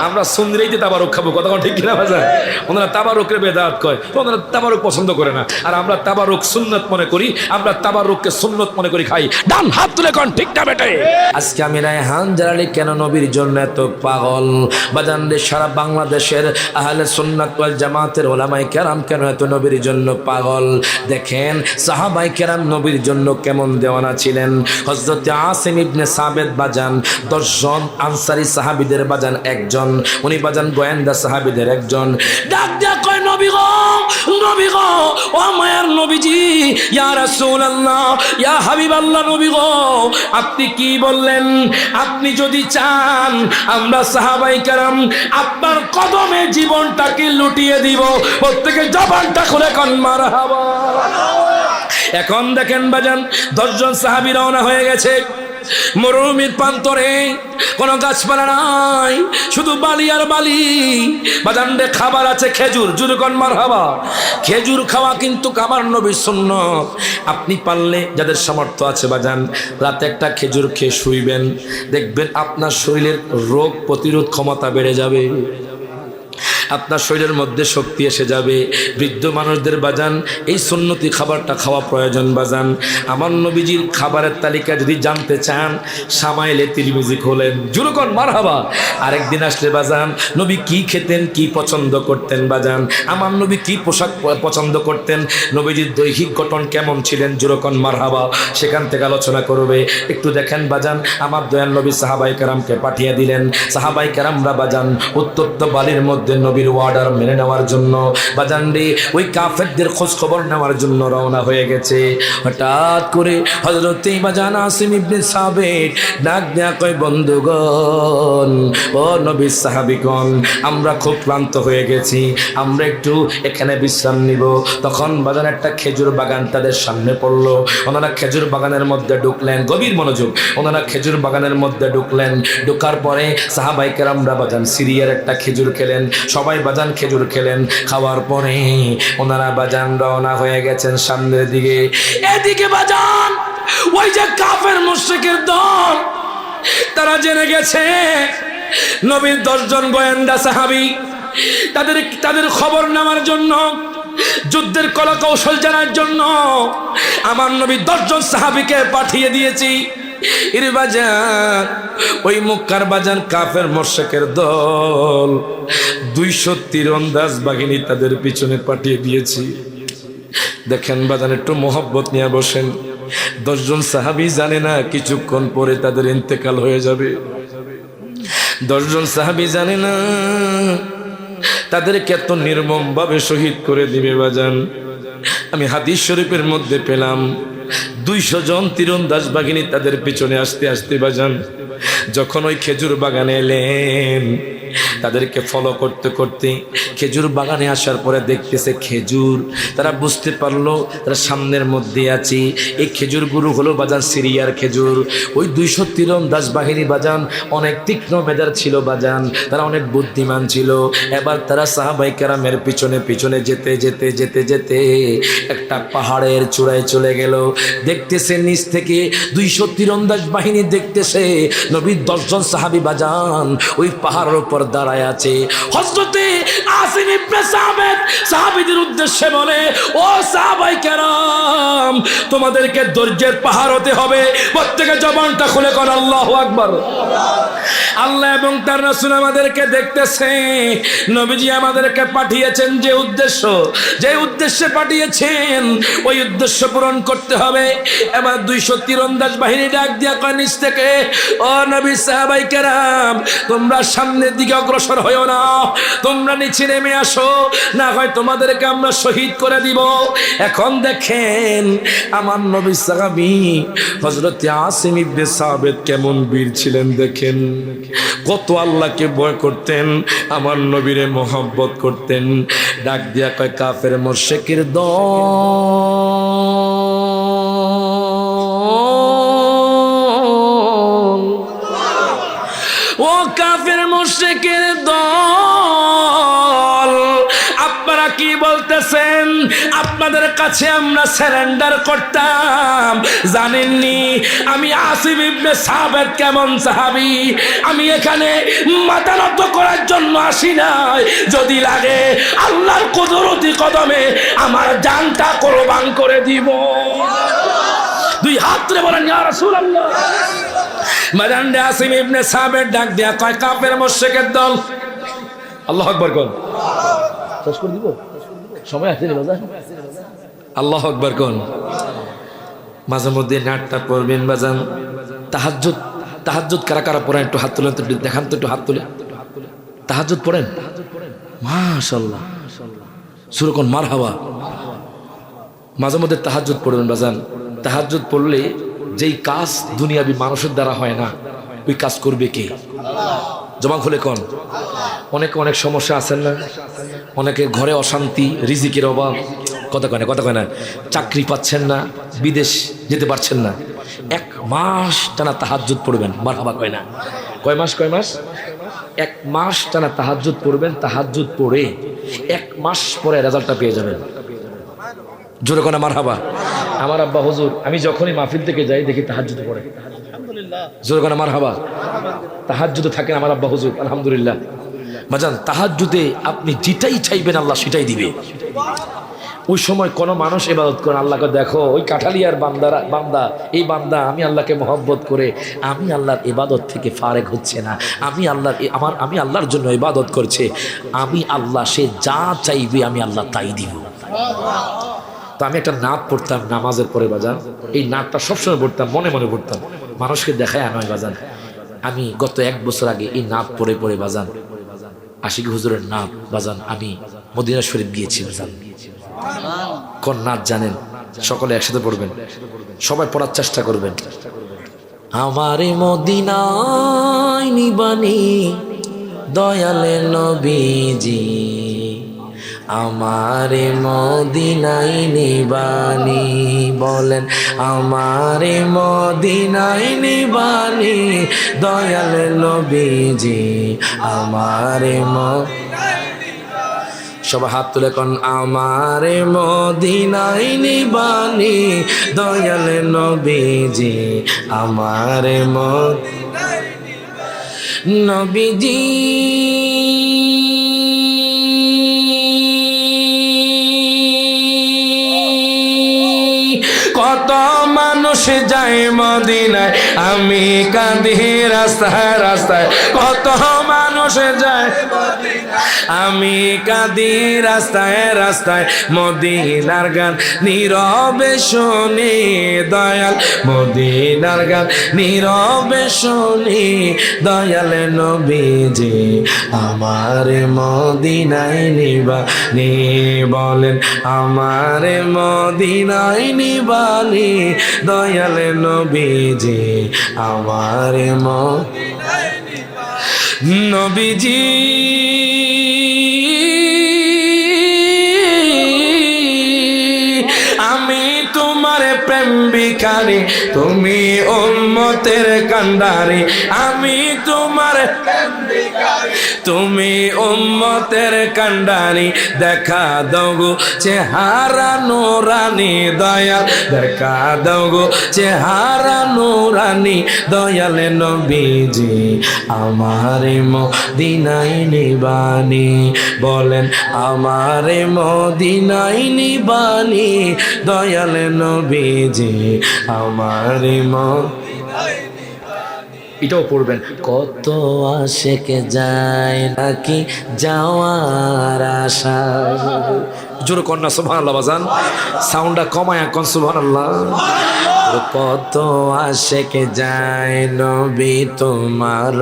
আমরা সুন্দরীতে তাবারক খাবো, কতক্ষণ ঠিক কিনা বাজান? ওনারা তাবারকের বেদাত কয়, ওনারা তাবারক পছন্দ করে না, আর আমরা তাবারক সুন্নত মনে করি, আমরা তাবারককে সুন্নত মনে করি খাই। ডান হাত তুলে কোন ঠিক না বেটে? আজকে আমি রায়হান জালালি কেন নবীর জন্য এত পাগল বাজান রে? সারা বাংলাদেশের আহলে সুন্নাত ওয়াল জামাতের উলামায়ে কেরাম কেন এত নবীর জন্য পাগল? দেখেন সাহাবায়ে কেরাম নবীর জন্য কেমন দেওয়ানা ছিলেন। হযরতে আসিম ইবনে সাবিত বাজান 10 জন আনসারী সাহাবীদের বাজান একজন, উনি বাজান গোয়েন্দা সাহাবীদের একজন। ডাক দিয়া কয়, নবী গো, নবী গো, ও মায়ার নবীজি, ইয়া রাসূলুল্লাহ, ইয়া হাবিবাল্লাহ, নবী গো, আপনি কি বললেন? আপনি যদি চান আমরা সাহাবায়ে কেরাম আপনার কদমে জীবনটাকে লুটিয়ে দিব। প্রত্যেকে জবানটা খুলে কোন মারহাবা। এখন দেখেন বাজান 10 জন সাহাবী রওনা হয়ে গেছে। মরুভূমির প্রান্তরে কোনো গাছপালা নাই, শুধু বালি আর বালি। বাজান রে খাবার আছে খেজুর, জোরে কোন মারহাবা। খেজুর খাওয়া কিন্তু আমার নবীর সুন্নাত। আপনি পারলে যাদের সামর্থ্য আছে বাজান, রাতে একটা খেজুর খেয়ে শুইবেন, দেখবেন আপনার শরীরের রোগ প্রতিরোধ ক্ষমতা বেড়ে যাবে। আপনার শরীরের মধ্যে শক্তি এসে যাবে। বৃদ্ধ মানুষদের বাজান এই সুন্নতি খাবারটা খাওয়া প্রয়োজন বাজান। আমার নবীজির খাবারের তালিকা যদি জানতে চান সামাইলে তিরমিজি খোলেন, জুরুকন মারহাবা। আরেকদিন আসলে বাজান নবী কি খেতেন, কি পছন্দ করতেন বাজান, আমার নবী কি পোশাক পছন্দ করতেন, নবীজির দৈহিক গঠন কেমন ছিলেন, জুরুকন মারহাবা। সেখান থেকে আলোচনা করবে। একটু দেখেন বাজান, আমার দয়াল নবী সাহাবাই কেরামকে পাঠিয়ে দিলেন। সাহাবাই কেরামরা বাজান উত্তপ্ত বালির মধ্যে নবীর অর্ডার মেনে নেওয়ার জন্য বাজান রে ওই কাফেরদের খোঁজ খবর নেওয়ার জন্য রওনা হয়ে গেছে। হঠাৎ করে হযরত বাজান আসিম ইবনে সাবিত ডাক দেয়া কয়, বন্ধুগণ, ও নবীর সাহাবীগণ, আমরা খুব ক্লান্ত হয়ে গেছি, আমরা একটু এখানে বিশ্রাম নিব। তখন বাজান একটা খেজুর বাগান তাদের সামনে পড়লো। ওনারা খেজুর বাগানের মধ্যে ঢুকলেন, গভীর মনোযোগ, ওনারা খেজুর বাগানের মধ্যে ঢুকলেন। ঢোকার পরে সাহাবাই কেরামরা বাজান সিরিয়ার একটা খেজুর খেলেন, সবাই বাজান খেজুর খেলেন। খাওয়ার পরে ওনারা বাজান রওনা হয়ে গেছেন সামনের দিকে। এদিকে বাজান ওই যে কাফের মুশরিকের দল, তারা জেনে গেছে নবীর 10 জন গোয়েন্দা সাহাবী তাদের খবর নেওয়ার জন্য, যুদ্ধের কলা কৌশল জানার জন্য আমার নবী 10 জন সাহাবীকে পাঠিয়ে দিয়েছি। এর বাজান ওই মক্কার বাজান কাফের মুশরিকের দল 200 তীরন্দাজ বাহিনী তাদের পিছনে পাঠিয়ে দিয়েছি। দেখেন বাজান, একটু মোহব্বত নিয়ে বসেন। 10 জন সাহাবী জানে না কিছুক্ষণ পরে তাদের ইন্তেকাল হয়ে যাবে। 10 জন সাহাবী জানে না তাদেরকে এত নির্মম ভাবে শহীদ করে দিবে বাজান। আমি হাদিস শরীফের মধ্যে পেলাম 200 জন তীরন্দাজ বাহিনী তাদের পিছনে আসতে আসতে বাজান যখন ওই খেজুর বাগানে এলেন, তাদেরকে ফলো করতে করতে খেজুর বাগানে আসার পরে দেখতেছে খেজুর, তারা বুঝতে পারলো তারা সামনের মধ্যে আছে। এই খেজুরগুলো হলো বাজান সিরিয়ার খেজুর। ওই 200 তীরন্দাজ বাহিনী বাজান অনেক তীক্ষ্ণ মেধার ছিল বাজান, তারা অনেক বুদ্ধিমান ছিল। এবার তারা সাহাবায়ে কেরামের পিছনে পিছনে যেতে যেতে যেতে যেতে একটা পাহাড়ের চূড়ায় চলে গেল। দেখতেছে নিচ থেকে 200 তীরন্দাজ বাহিনী দেখতেছে নবীর 10 জন সাহাবী বাজান ওই পাহাড়ের উপর দাঁড়ায় আছে। হযরতে আসিম ইবনে সাবিত সাহাবীদের উদ্দেশ্যে বলে, ও সাহাবায়ে কেরাম, তোমাদেরকে ধৈর্যের পাহাড় হতে হবে। প্রত্যেকে জবানটা খুলে কোন আল্লাহু আকবার। আল্লাহ এবং তার রাসূল আমাদেরকে দেখতেছে, নবীজি আমাদেরকে পাঠিয়েছেন যে উদ্দেশ্যে পাঠিয়েছেন ওই উদ্দেশ্য পূরণ করতে হবে। এবার 200 তীরন্দাজ বাহিনী ডাক দিয়া কয় নিচ থেকে, ও নবী সাহাবায়ে কেরাম, তোমরা সামনের দিকে অগ্রসর হইও না, তোমরা নিচে নেমে আসো, না হয় তোমাদেরকে আমরা শহীদ করে দিব। এখন দেখেন আমার নবী সাহাবী হযরত আসিম ইবনে সাবিত কেমন বীর ছিলেন, দেখেন কত আল্লাহকে ভয় করতেন, আমার নবীরে মহব্বত করতেন। ডাক দিয়া কয়, কাফের মুশরিকের দল, ও কাফের মুশরিকের দল, আপনারা কি বলতেছেন? আপনাদের কাছে আমরা সারেন্ডার করতাম, জানেননি আমি আসিম ইবনে সাবিত কেমন সাহাবী? আমি এখানে মাথা নত করার জন্য আসি নাই, যদি লাগে আল্লাহর কুদরতি কদমে আমার জানটা কোরবান করে দিব। 2 হাত তুলে বলেন ইয়া রাসূলুল্লাহ। মাদান্ডে আসিম ইবনে সাবিত ডাক দেয়া কয়, কাফের মুশরিকের দল। আল্লাহু আকবার কোন শেষ করে দিব, সময় আছে বাজার। আল্লাহু আকবার কোন। মাঝে মধ্যে নাটটা পড়বেন বাজান, তাহাজ্জুদ কারা কারা পড়েন একটু হাত তুলেন তো, দেখান তো একটু হাত তুলে। তাহাজ্জুদ পড়েন? মাশাআল্লাহ, সুরে কোন মারহাবা। মাঝে মধ্যে তাহাজ্জুদ পড়বেন বাজান। তাহাজ্জুদ পড়লে যেই কাজ দুনিয়াবি মানুষের দ্বারা হয় না, ওই কাজ করবে কে? জবান খুলে কোন। অনেক সমস্যা আছেন না, অনেকের ঘরে অশান্তি, রিজিকের অভাব, কথা কয় না, চাকরি পাচ্ছেন না, বিদেশ যেতে পারছেন না। 1 মাস টানা তাহাজ্জুদ পড়বেন, মারহাবা কয় না। কয় মাস? 1 মাস টানা তাহাজ্জুদ পড়বেন। তাহাজ্জুদ পড়ে 1 মাস পরে রেজাল্টটা পেয়ে যাবেন। জোরে কোন মারহাবা। আমার আব্বা হুজুর, আমি যখনই মাহফিল থেকে যাই দেখি তাহাজ্জুদ পড়ে। আলহামদুলিল্লাহ। জোরে কোন মারহাবা। তাহাজ্জুদে থাকেন আমার আব্বা হুজুর, আলহামদুলিল্লাহ। বাজান তাহাজ্জুদে আপনি যেটাই চাইবেন আল্লাহ সেটাই দিবে। ওই সময় কোনো মানুষ ইবাদত করে আল্লাহকে, দেখো ওই কাঠালিয়ার বান্দা এই বান্দা আমি আল্লাহকে মহব্বত করে আমি আল্লাহর ইবাদত থেকে ফারেক হচ্ছে না, আমি আল্লাহর জন্য ইবাদত করছে, আমি আল্লাহ সে যা চাইবে আমি আল্লাহ তাই দিব। তো আমি একটা নাত পড়তাম নামাজের পরে বাজান, এই নাতটা সবসময় পড়তাম, মনে মনে পড়তাম, মানুষকে দেখায় নয় বাজান। আমি গত 1 বছর আগে এই নাত পড়ে পড়ে বাজান, আশিক হুজুরের নাত বাজান, আমি মদিনা শরীফ গিয়েছি বাজান। কোন নাত জানেন? সকলে একসাথে পড়বেন, সবাই পড়ার চেষ্টা করবেন। আমারে মদিনায় নিবানি দয়ালে নবীজি, আমারে মদিনায় নিবানি, বলেন আমারে মদিনায় নিবানি দয়ালে নবীজি, আমারে সবাই হাত তুলে কোন আমারে মদিনায় নিবানি দয়ালে নবীজি, আমারে মদিনায় নবীজি। কত মানুষ যায় মদিনায়, আমি কাঁদি রাস্তায় রাস্তায়, কত মানুষ যায় আমি কাঁদি রাস্তায় রাস্তায়, মদিনার গান নীরবে শুনি দয়াল, মদিনার গান নীরবে শুনি দয়াল নবীজি, আমার মদিনায় নিবানি, বলেন আমার মদিনায় নিবানি দয়াল নবীজি, আমার মদিনায় নবীজি। আমি তোমার প্রেম ভিখারি, তুমি উম্মতের কান্ডারি, আমি তোমার প্রেম ভিখারি, তুমি উম্মতের কান্ডারি, দেখা দাও গো চেহারা নুরানি দয়াল, দেখা দাও গো চেহারা নুরানি দয়াল নবীজি, আমারে মদিনায় নিবানি, বলেন আমারে মদিনায় নিবানি দয়াল নবীজি, আমারে মদিনায় নিবানি। এটাও পড়বেন। কত আশেকে যায় নাকি যাওয়ার আশা, জোরে কন্যা সুবহানাল্লাহ বাজান, সাউন্ডটা কমায় কোন সুবহানাল্লাহ। কত আশেকে যায় নবী তোমার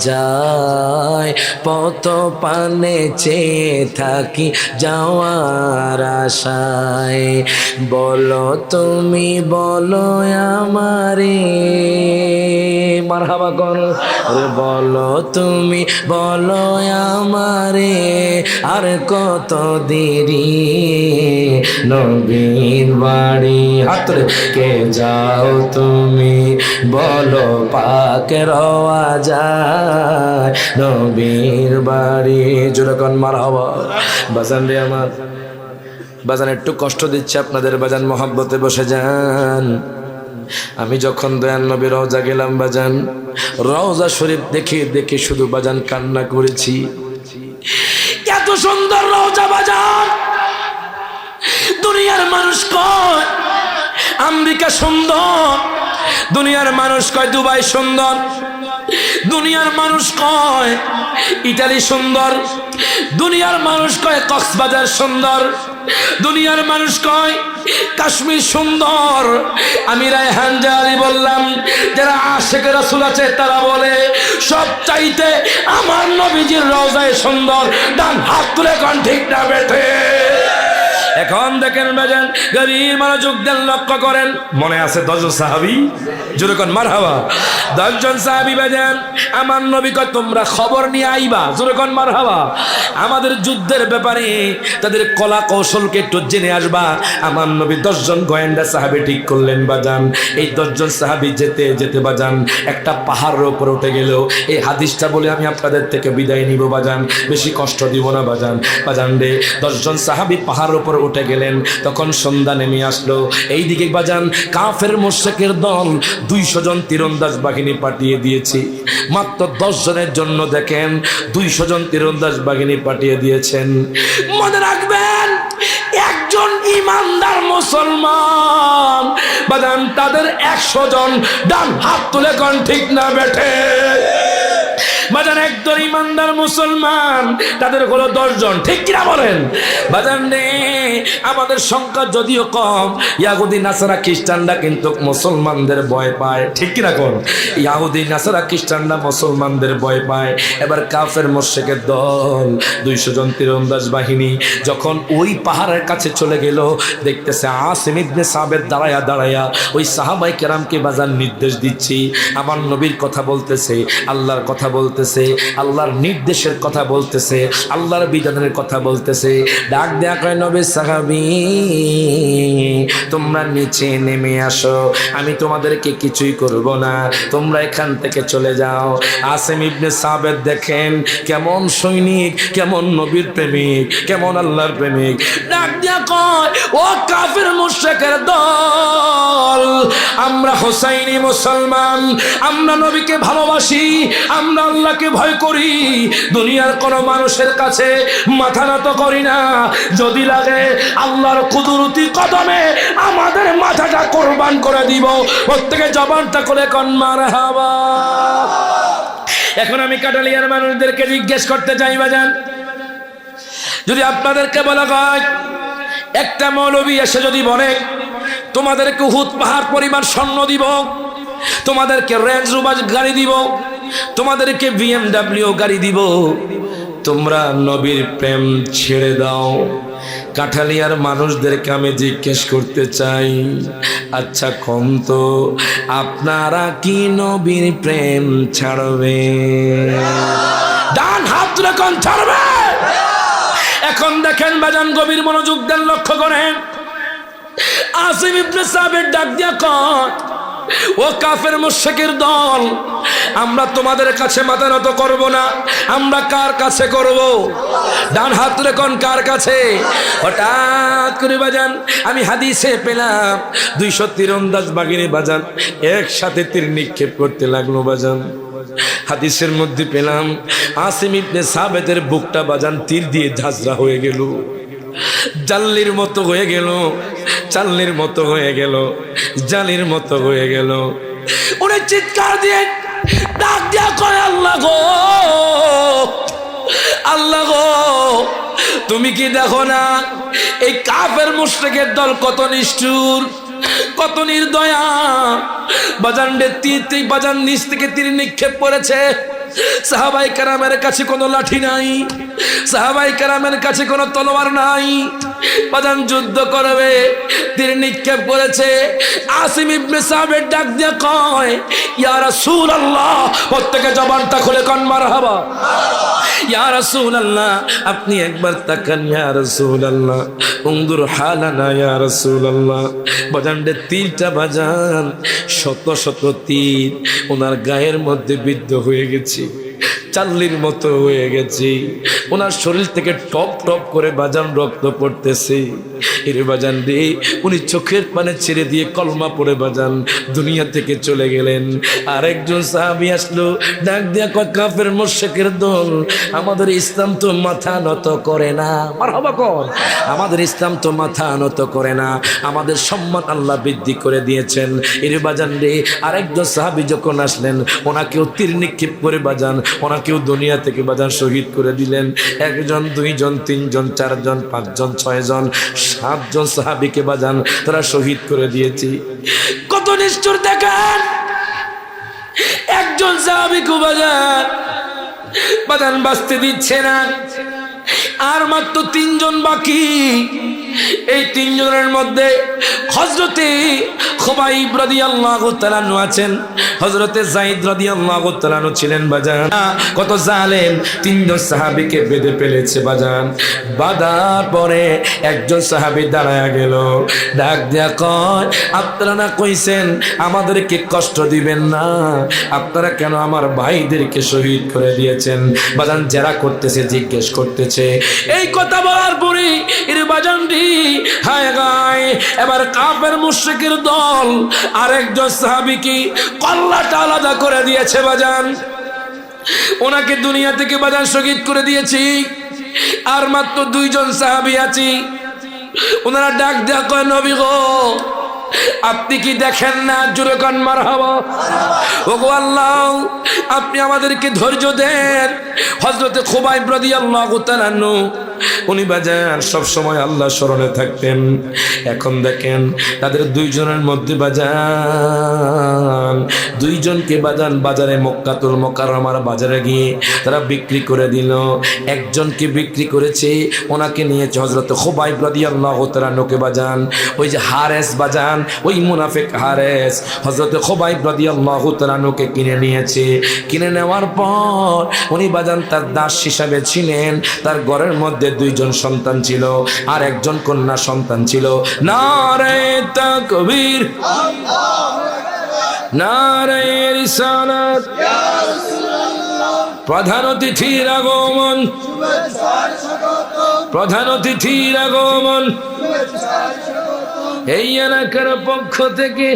যায়, পত পানে চেয়ে থাকি যাওয়ার আশায়, বলো তুমি বলো আমারে, মারহাবা কর, বলো তুমি বলো আমারে, আর কত দেরি নবীর বাড়ি, হাত তুলে কে যাও তুমি বলো পাকের আওয়াজ নবীর বাড়ি, জোরকন মারহাবা। বাজান রে আমার বাজান, একটু কষ্ট দিচ্ছে আপনাদের বাজান, মহব্বতে বসে যান। আমি যখন দয়াল নবীর রওজা গেলাম বাজান, রওজা শরীফ দেখে দেখে শুধু বাজান কান্না করেছি। এত সুন্দর রওজা বাজান, দুনিয়ার মানুষ কয় আমেরিকা সুন্দর, দুনিয়ার মানুষ কয় দুবাই সুন্দর, দুনিয়ার মানুষ কয় ইটালি সুন্দর, দুনিয়ার মানুষ কয় কক্সবাজার সুন্দর, দুনিয়ার মানুষ কয় কাশ্মীর সুন্দর। আমি রায়হান জারি বললাম, যারা আশিকে রাসূল আছে তারা বলে সব চাইতে আমার নবীজির রওজায় সুন্দর। ডান হাত তুলে কোন ঠিক না বেঠে। এখন দেখেন বাজান, গভীর মনোযোগ দেন, লক্ষ্য করেন। মনে আছে 10 জন সাহাবী, জোরে কোন মারহাবা। 10 জন সাহাবী বাজান, আমার নবী কয় তোমরা খবর নিয়ে আইবা, জোরে কোন মারহাবা। আমাদের যুদ্ধের ব্যাপারে তাদের কলা কৌশলকে একটু জেনে আসবা। আমার নবী 10 জন গোয়েন্দা সাহাবী ঠিক করলেন বাজান। এই 10 জন সাহাবী যেতে যেতে বাজান একটা পাহাড়ের উপর উঠে গেল। এই হাদিসটা বলে আমি আপনাদের থেকে বিদায় নিব বাজান, বেশি কষ্ট দিব না বাজান। বাজান রে, 10 জন সাহাবী পাহাড়ের উপর উঠে গেলেন। তখন সন্ধ্যা নেমে আসলো। এইদিকে বাজান কাফের মুশরিকের দল 200 জন তীরন্দাজ বাহিনী পাঠিয়ে দিয়েছি। মাত্র 10 জনের জন্য দেখেন 200 জন তীরন্দাজ বাহিনী পাঠিয়ে দিয়েছেন। মনে রাখবেন, একজন ইমানদার মুসলমান বাদান তাদের 100 জন, ডান হাত তুলে কোন ঠিক না বেঠে বাজান, একজন ইমানদার মুসলমান তাদের হলো 10 জন, ঠিক কিনা বলেন বাজান? আমাদের সংখ্যা যদিও কম, ইহুদি নাসারা খ্রিস্টানরা কিন্তু মুসলমানদের ভয় পায়, ঠিক কিনা কোন? ইহুদি নাসারা খ্রিস্টানরা মুসলমানদের ভয় পায়। এবার কাফের মুশরিকের দল 200 জন তীরন্দাজ বাহিনী যখন ওই পাহাড়ের কাছে চলে গেল, দেখতেছে আসিম ইবনে সাবের দাঁড়ায়া দাঁড়ায়া ওই সাহাবায়ে কেরামকে বাজান নির্দেশ দিচ্ছি, আমার নবীর কথা বলতেছে, আল্লাহর কথা বলতেছে, আল্লাহর নির্দেশের কথা বলতেছে, আল্লাহর বিধানের কথা বলতেছে। ডাক দেয়া কয়, নবী সাহাবী তোমরা নিচে নেমে আসো, আমি তোমাদেরকে কিছুই করব না, তোমরা এখান থেকে চলে যাও। আসিম ইবনে সাবেদ দেখেন কেমন সৈনিক, কেমন নবীর প্রেমিক, কেমন আল্লাহর প্রেমিক। ডাক দেয়া কয়, ও কাফির মুশরিকের দল, আমরা হোসাইনি মুসলমান, আমরা নবীকে ভালোবাসি, আমরা আল্লাহকে ভয় করি, দুনিয়ার কোন মানুষের কাছে মাথা নত করি না, যদি লাগে আল্লাহর কুদরতি কদমে আমাদের মাথাটা কোরবান করে দিব। প্রত্যেকে জবানটা করে কোন মারহাবা। এখন আমি কাটালিয়ার মানুষদেরকে জিজ্ঞেস করতে চাই বাজান, যদি আপনাদেরকে বলা হয় একটা মৌলবী এসে যদি বলে তোমাদেরকে উহুদ পাহাড় পরিমাণ স্বর্ণ দিব, তোমাদেরকে রেঞ্জ রোভার গাড়ি দিব, তোমাদেরকে BMW গাড়ি দিব, তোমরা নবীর প্রেম ছেড়ে দাও, কাঠালিয়ার মানুষদেরকে আমি জিজ্ঞেস করতে চাই, আচ্ছা কম তো আপনারা কি নবীর প্রেম ছাড়বে? ডান হাত তুলে কোন ছাড়বে? এখন দেখেন বাজান, গভীর মনোযোগ দেন, লক্ষ্য করেন। আসিম ইবনে সাবের ডাক দিয়া কয়, ও কাফের মুশরিকের দল, আমরা তোমাদের কাছে মাথা নত করব না, আমরা কার কাছে করব? ডান হাত তুলে কোন কার কাছে? হঠাৎ করে বাজান আমি হাদিসে পেলাম 200 তীরন্দাজ বাহিনী বাজান একসাথে তীর নিক্ষেপ করতে লাগলো বাজান। হাদিসের মধ্যে পেলাম আসিম ইবনে সাবেদের বুকটা বাজান তীর দিয়ে ঝাঁঝরা হয়ে গেল, জাল্লির মতো হয়ে গেল, চাল্লির মতো হয়ে গেল, জালির মতো হয়ে গেল। ওরে চিৎকার দিয়ে ডাক দিয়া কয়, আল্লাহ গো, আল্লাহ গো, তুমি কি দেখো না এই কাফের মুশরিকের দল কত নিষ্ঠুর, কত নির্দয়া বাজান? তীর বাজান নিচ থেকে তীর নিক্ষেপ করেছে, সাহাবায়ে কেরামের কাছে কোনো লাঠি নাই, সাহাবায়ে কেরামের কাছে কোনো তলোয়ার নাই, বাজান যুদ্ধ করবে, তীর নিক্ষেপ করেছে। আসিম ইবনে সাবের ডাক দিয়ে কয়, ইয়া রাসূলুল্লাহ, প্রত্যেকে জবানটা খুলে কোন মারহাবা। ইয়া রাসূলুল্লাহ, আপনি একবার তাকান, ইয়া রাসূলুল্লাহ, উনজুর হালানা ইয়া রাসূলুল্লাহ। বাজান তীরটা বাজান শত শত তীর ওনার গায়ের মধ্যে বিদ্ধ হয়ে গেছে, চাল্লির মতো হয়ে গেছে, ওনার শরীর থেকে টপ টপ করে বাজান রক্ত পড়তেছে। এর বাজান রে, উনি চোখের পানে ছেড়ে দিয়ে কলমা পড়ে বাজান দুনিয়া থেকে চলে গেলেন। আর একজন সাহাবী আসলো, ডাক দিয়া কয়, কাফের মুশরিকের দল, আমাদের ইসলাম তো মাথা নত করে না। মারহাবা কর, আমাদের ইসলাম তো মাথা নত করে না, আমাদের সম্মান আল্লাহ বৃদ্ধি করে দিয়েছেন। এর বাজান রে, আরেকজন সাহাবী যখন আসলেন, ওনাকেও তীর নিক্ষেপ করে বাজান ওনাকেও দুনিয়া থেকে বাজান শহীদ করে দিলেন। 1 জন 2 জন 3 জন 4 জন 5 জন 6 জন 7 জন সাহাবীকে বাজান তারা শহীদ করে দিয়েছে। কত নিষ্ঠুর দেখেন! একজন সাহাবীকে বাজান বাঁচতে দিচ্ছে না, আর মাত্র 3 জন বাকি। এই 3 জনের মধ্যে হযরতে খুবাইব রাদিয়াল্লাহু তাআলা আছেন, হযরতে যায়েদ রাদিয়াল্লাহু তাআলা ছিলেন বাজান। কত জালেম, 3 জন সাহাবীকে বেঁধে ফেলেছে বাজান। বাঁধার পরে একজন সাহাবী দাঁড়ায়া গেল, ডাক দিয়া কয়, আপনারা না কইছেন আমাদেরকে কষ্ট দিবেন না, আপনারা কেন আমার ভাইদেরকে শহীদ করে দিয়েছেন? বাজান যারা করতেছে জিজ্ঞেস করতেছে। এই কথা বলার পরে এর বাজান হায় গায় এবার কাফের মুশরিকের দল আরেকজন সাহাবীকে কল্লাটা আলাদা করে দিয়েছে বাজান, ওনাকে দুনিয়া থেকে বাজান শহীদ করে দিয়েছি। আর মাত্র 2 জন সাহাবী আছি। ওনারা ডাক দেয়া কয়, নবী গো আপনি কি দেখেন না? জোরে কান মারহাবা। ওগো আল্লাহ, আপনি আমাদেরকে ধৈর্য দেন। হযরতে খুবাইব রাদিয়াল্লাহু তাআলা আনহু উনি বাজান সব সময় আল্লাহ স্মরণে থাকতেন। এখন দেখেন তাদের 2 জনের মধ্যে বাজান 2 জনকে বাজান বাজারে মক্কাতুল মুকাররমার বাজারে গিয়ে তারা বিক্রি করে দিল। একজনকে বিক্রি করেছে, ওনাকে নিয়েছে হযরতে খুবাইব রাদিয়াল্লাহু তাআলা আনহুকে বাজান ওই যে হারেস বাজান, ওই মুনাফিক হারেস হযরতে খুবাইব রাদিয়াল্লাহু তাআলা আনহুকে কিনে নিয়েছে। কিনে নেওয়ার পর উনি বাজান তার দাস হিসাবে ছিলেন। তার ঘরের মধ্যে 2 জন সন্তান ছিল আর একজন কন্যা সন্তান ছিল। নারে তাকবীর, নারে রিসালাত, প্রধান অতিথির আগমন, প্রধান অতিথির আগমন এই এলাকার পক্ষ থেকে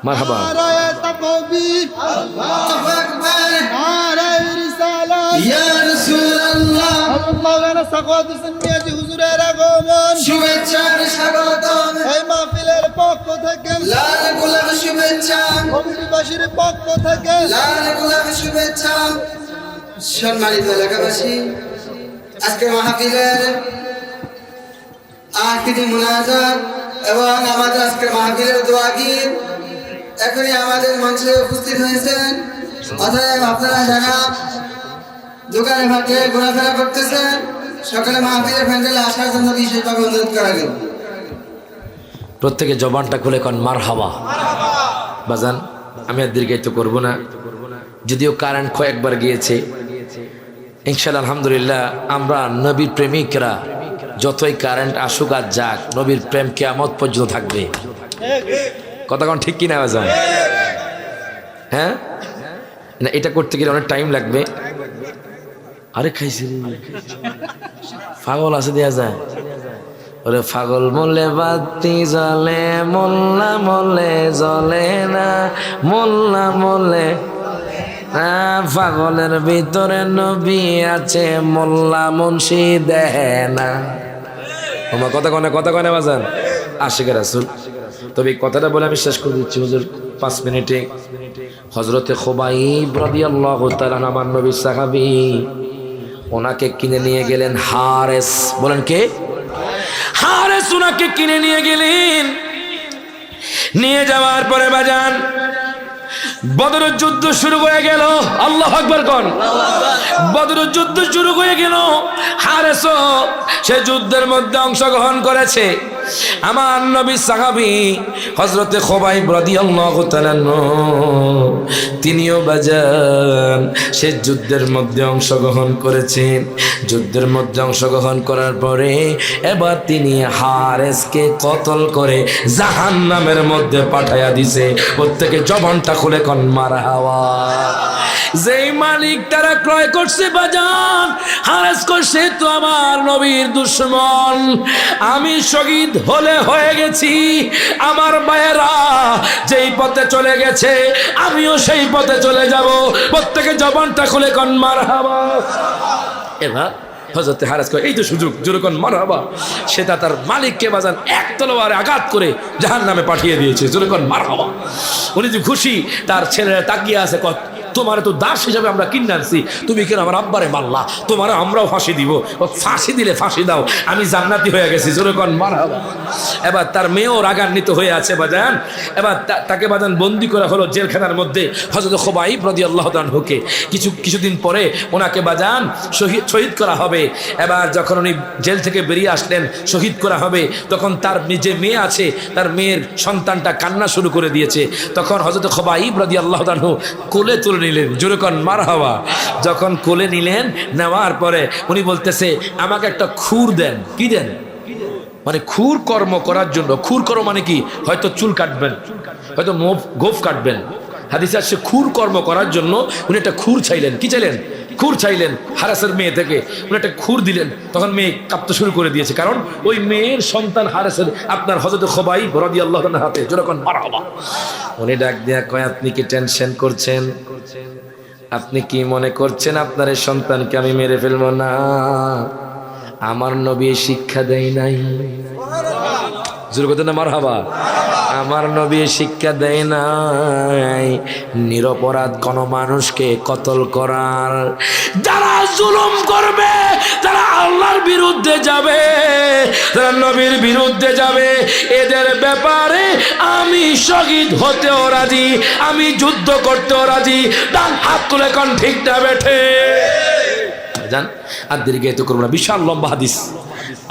মারহাবা। নারায়ে তাকবীর, আল্লাহু আকবার, নারায়ে রিসালাত, ইয়া রাসূলুল্লাহ, মাওলানা সাখাওয়াত হোসেন মিয়াজি হুজুরের আগমন, শুভেচ্ছার স্বাগতম। এই মাহফিলের পক্ষ থেকে লাল গোলাপ শুভেচ্ছা, কমিটিবাসীর পক্ষ থেকে লাল গোলাপ শুভেচ্ছা। সম্মানিত এলাকাবাসী, আজকে মাহফিলের আখিরি মুনাজাত এবং আমাদের আজকে মাহফিলের দোয়া গীত এখনই আমাদের মঞ্চে উপস্থিত হয়েছেন। অতএব আপনারা যারা দোকানে ঘাটে ঘোরাফেরা করতেছেন সকালে মাহফিলের প্যান্ডেলে আসার জন্য বিশেষভাবে অনুরোধ করা গেল। প্রত্যেকে জবানটা খুলে কন মারহাবা। বাজান আমি আর দীর্ঘায়িত করবো না, যদিও কারেন্ট কয়েকবার গিয়েছে। ইনশাআল্লাহ আলহামদুলিল্লাহ আমরা নবীর প্রেমিকরা যতই কারেন্ট আসুক আর যাক, নবীর প্রেম কিয়ামত পর্যন্ত থাকবে। কথা কোন ঠিক কিনা বাজান? হ্যাঁ না, এটা করতে গেলে অনেক টাইম লাগবে। আরে খাইছি পাগল আছে দেয়া যায়। ওরে পাগল মলে বাতি জ্বলে, মোল্লা মলে জ্বলে না, মোল্লা মলে পাগলের ভিতরে নবী আছে, মোল্লা মুন্সি দেহে না। তোমার কথা কনে বাজান আশিকের রাসূল। তবে এই কথাটা বলে আমি শেষ করে দিচ্ছি হুজুর 5 মিনিটে। হযরতে খুবাইব রাদিয়াল্লাহু তাআলা আমার নবী সাহাবী, ওনাকে কিনে নিয়ে গেলেন হারেস। বলেন কে? হারেস ওনাকে কিনে নিয়ে গেলেন। নিয়ে যাওয়ার পরে বাজান বদরের যুদ্ধ শুরু হয়ে গেল। আল্লাহু আকবার কোন। বদরের যুদ্ধ শুরু হয়ে গেল। হারেস সে যুদ্ধের মধ্যে অংশগ্রহণ করেছে। আমার নবী সাহাবী হযরতে খুবাইব রাদিয়াল্লাহু তাআলা তিনিও বাজান সে যুদ্ধের মধ্যে অংশগ্রহণ করেছেন। যুদ্ধের মধ্যে অংশগ্রহণ করার পরে এবার তিনি হারেসকে কতল করে জাহান্নামের মধ্যে পাঠাইয়া দিছে। প্রত্যেকে জবানটা খুলে কোন মারহাবা। যেই মালিক তারা ক্রয় করছে বাজান হারেস করছে তো আমার নবীর দুশমন। আমি শহীদ হলে হয়ে গেছি, আমার ভাইয়েরা যেই পথে চলে গেছে আমিও সেই পথে চলে যাব। প্রত্যেকে জবানটা খুলে কোন মারহাবা। এবার হযরতে হারেস কয় এই তো সুযোগ, জোরে কোন মারহাবা। সেটা তার মালিককে বাজান এক তলোয়ারে আঘাত করে জাহান্নামে পাঠিয়ে দিয়েছে। জোরে কোন মারহাবা। উনি যে খুশি, তার ছেলেরা তাকিয়ে আছে, তোমার তো দাস হিসাবে আমরা কিনে আনছি, তুমি কেন আমার আব্বারে মারলা? তোমার আমরাও ফাঁসি দিব। ফাঁসি দিলে ফাঁসি দাও, আমি জান্নাতি হয়ে গেছি। জোরে কোন মারহাবা। এবার তার মেয়েও রাগান্বিত হয়ে আছে বাজান। এবার তাকে বাজান বন্দি করা হলো জেলখানার মধ্যে হযরত খুবাইব রাদিয়াল্লাহু তাআলা আনহুকে। কিছুদিন পরে ওনাকে বাজান শহীদ করা হবে। এবার যখন উনি জেল থেকে বেরিয়ে আসলেন, শহীদ করা হবে, তখন তার যে মেয়ে আছে তার মেয়ের সন্তানটা কান্না শুরু করে দিয়েছে। তখন হযরত খুবাইব রাদিয়াল্লাহু তাআলা আনহু কোলে তুলে নিলেন। জোরে কোন মারহাবা। যখন কোলে নিলেন, নেওয়ার পরে উনি বলতেছে আমাকে একটা খুর দেন। কি দেন? মানে খুর কর্ম করার জন্য। খুর কর্ম মানে কি? হয়তো চুল কাটবেন, হয়তো গোঁফ কাটবেন। হাদিসে আসছে খুর কর্ম করার জন্য উনি একটা খুর চাইলেন। কি চাইলেন? খুর চাইলেন হারেসের মেয়ে থেকে, উনি একটা খুর দিলেন, তখন মেয়ে কাঁপতে শুরু করে দিয়েছে, কারণ ওই মেয়ের সন্তান হারেসের আপনার হযরত খোবাইব রাদিয়াল্লাহু আনহু হাতে। যেরকম মারহাবা। উনি ডাক দিয়া কয়, আপনি কি টেনশন করছেন? আপনি কি মনে করছেন আপনার এই সন্তানকে আমি মেরে ফেলবো? না, আমার নবী শিক্ষা দেয় নাই। জোরে কথা না মারহাবা। আমার নবী শিক্ষা দেয় নাই নিরপরাধ কোন মানুষকে কতল করার। যারা জুলুম করবে, যারা আল্লাহর বিরুদ্ধে যাবে, যারা নবীর বিরুদ্ধে যাবে, এদের ব্যাপারে আমি শহীদ হতেও রাজি, আমি যুদ্ধ করতেও রাজি। ডান হাত তুলে কোন ঠিকটা বেঠে জান। আর দীর্ঘায়িত করবো না, বিশাল লম্বা হাদিস,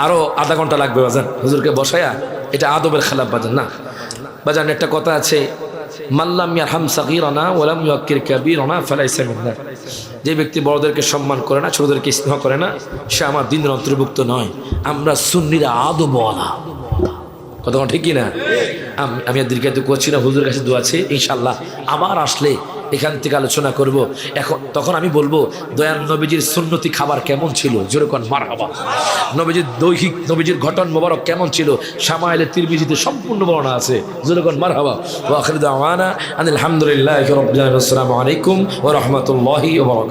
আরো আধা ঘন্টা লাগবে বাজান হুজুরকে বসায়া। এটা আদবের খেলাফ বাজান না বাজান। একটা কথা আছে, মাল্লাম ইয়ারহাম সাগীরানা ওয়া লাম ইউক্কির কাবীরানা ফালাইসা মিন্না। যে ব্যক্তি বড়দেরকে সম্মান করে না, ছোটদেরকে স্নেহ করে না, সে আমার দ্বীনের অন্তর্ভুক্ত নয়। আমরা সুন্নিরা আদবওয়ালা, কথা ঠিক কি না? আমি আর দীর্ঘায়িত করছি না, হুজুরের কাছে দোয়া আছে, ইনশাআল্লাহ আবার আসলে এখান থেকে আলোচনা করব। এখন তখন আমি বলবো দয়াল নবীজির সুন্নতি খাবার কেমন ছিল, যেরকম মারহাবা। নবীজির দৈহিক, নবীজির ঘটন মোবারক কেমন ছিল, শামাইলে তিরমিজিতে সম্পূর্ণ বর্ণনা আছে, যেরকম মারহাবা। ওয়া আখিরু দাওয়ানা আনিল হামদুলিল্লাহি রাব্বিল আলামিন। আসসালামু আলাইকুম ওয়া রাহমাতুল্লাহি ওয়া বারাকাতুহু।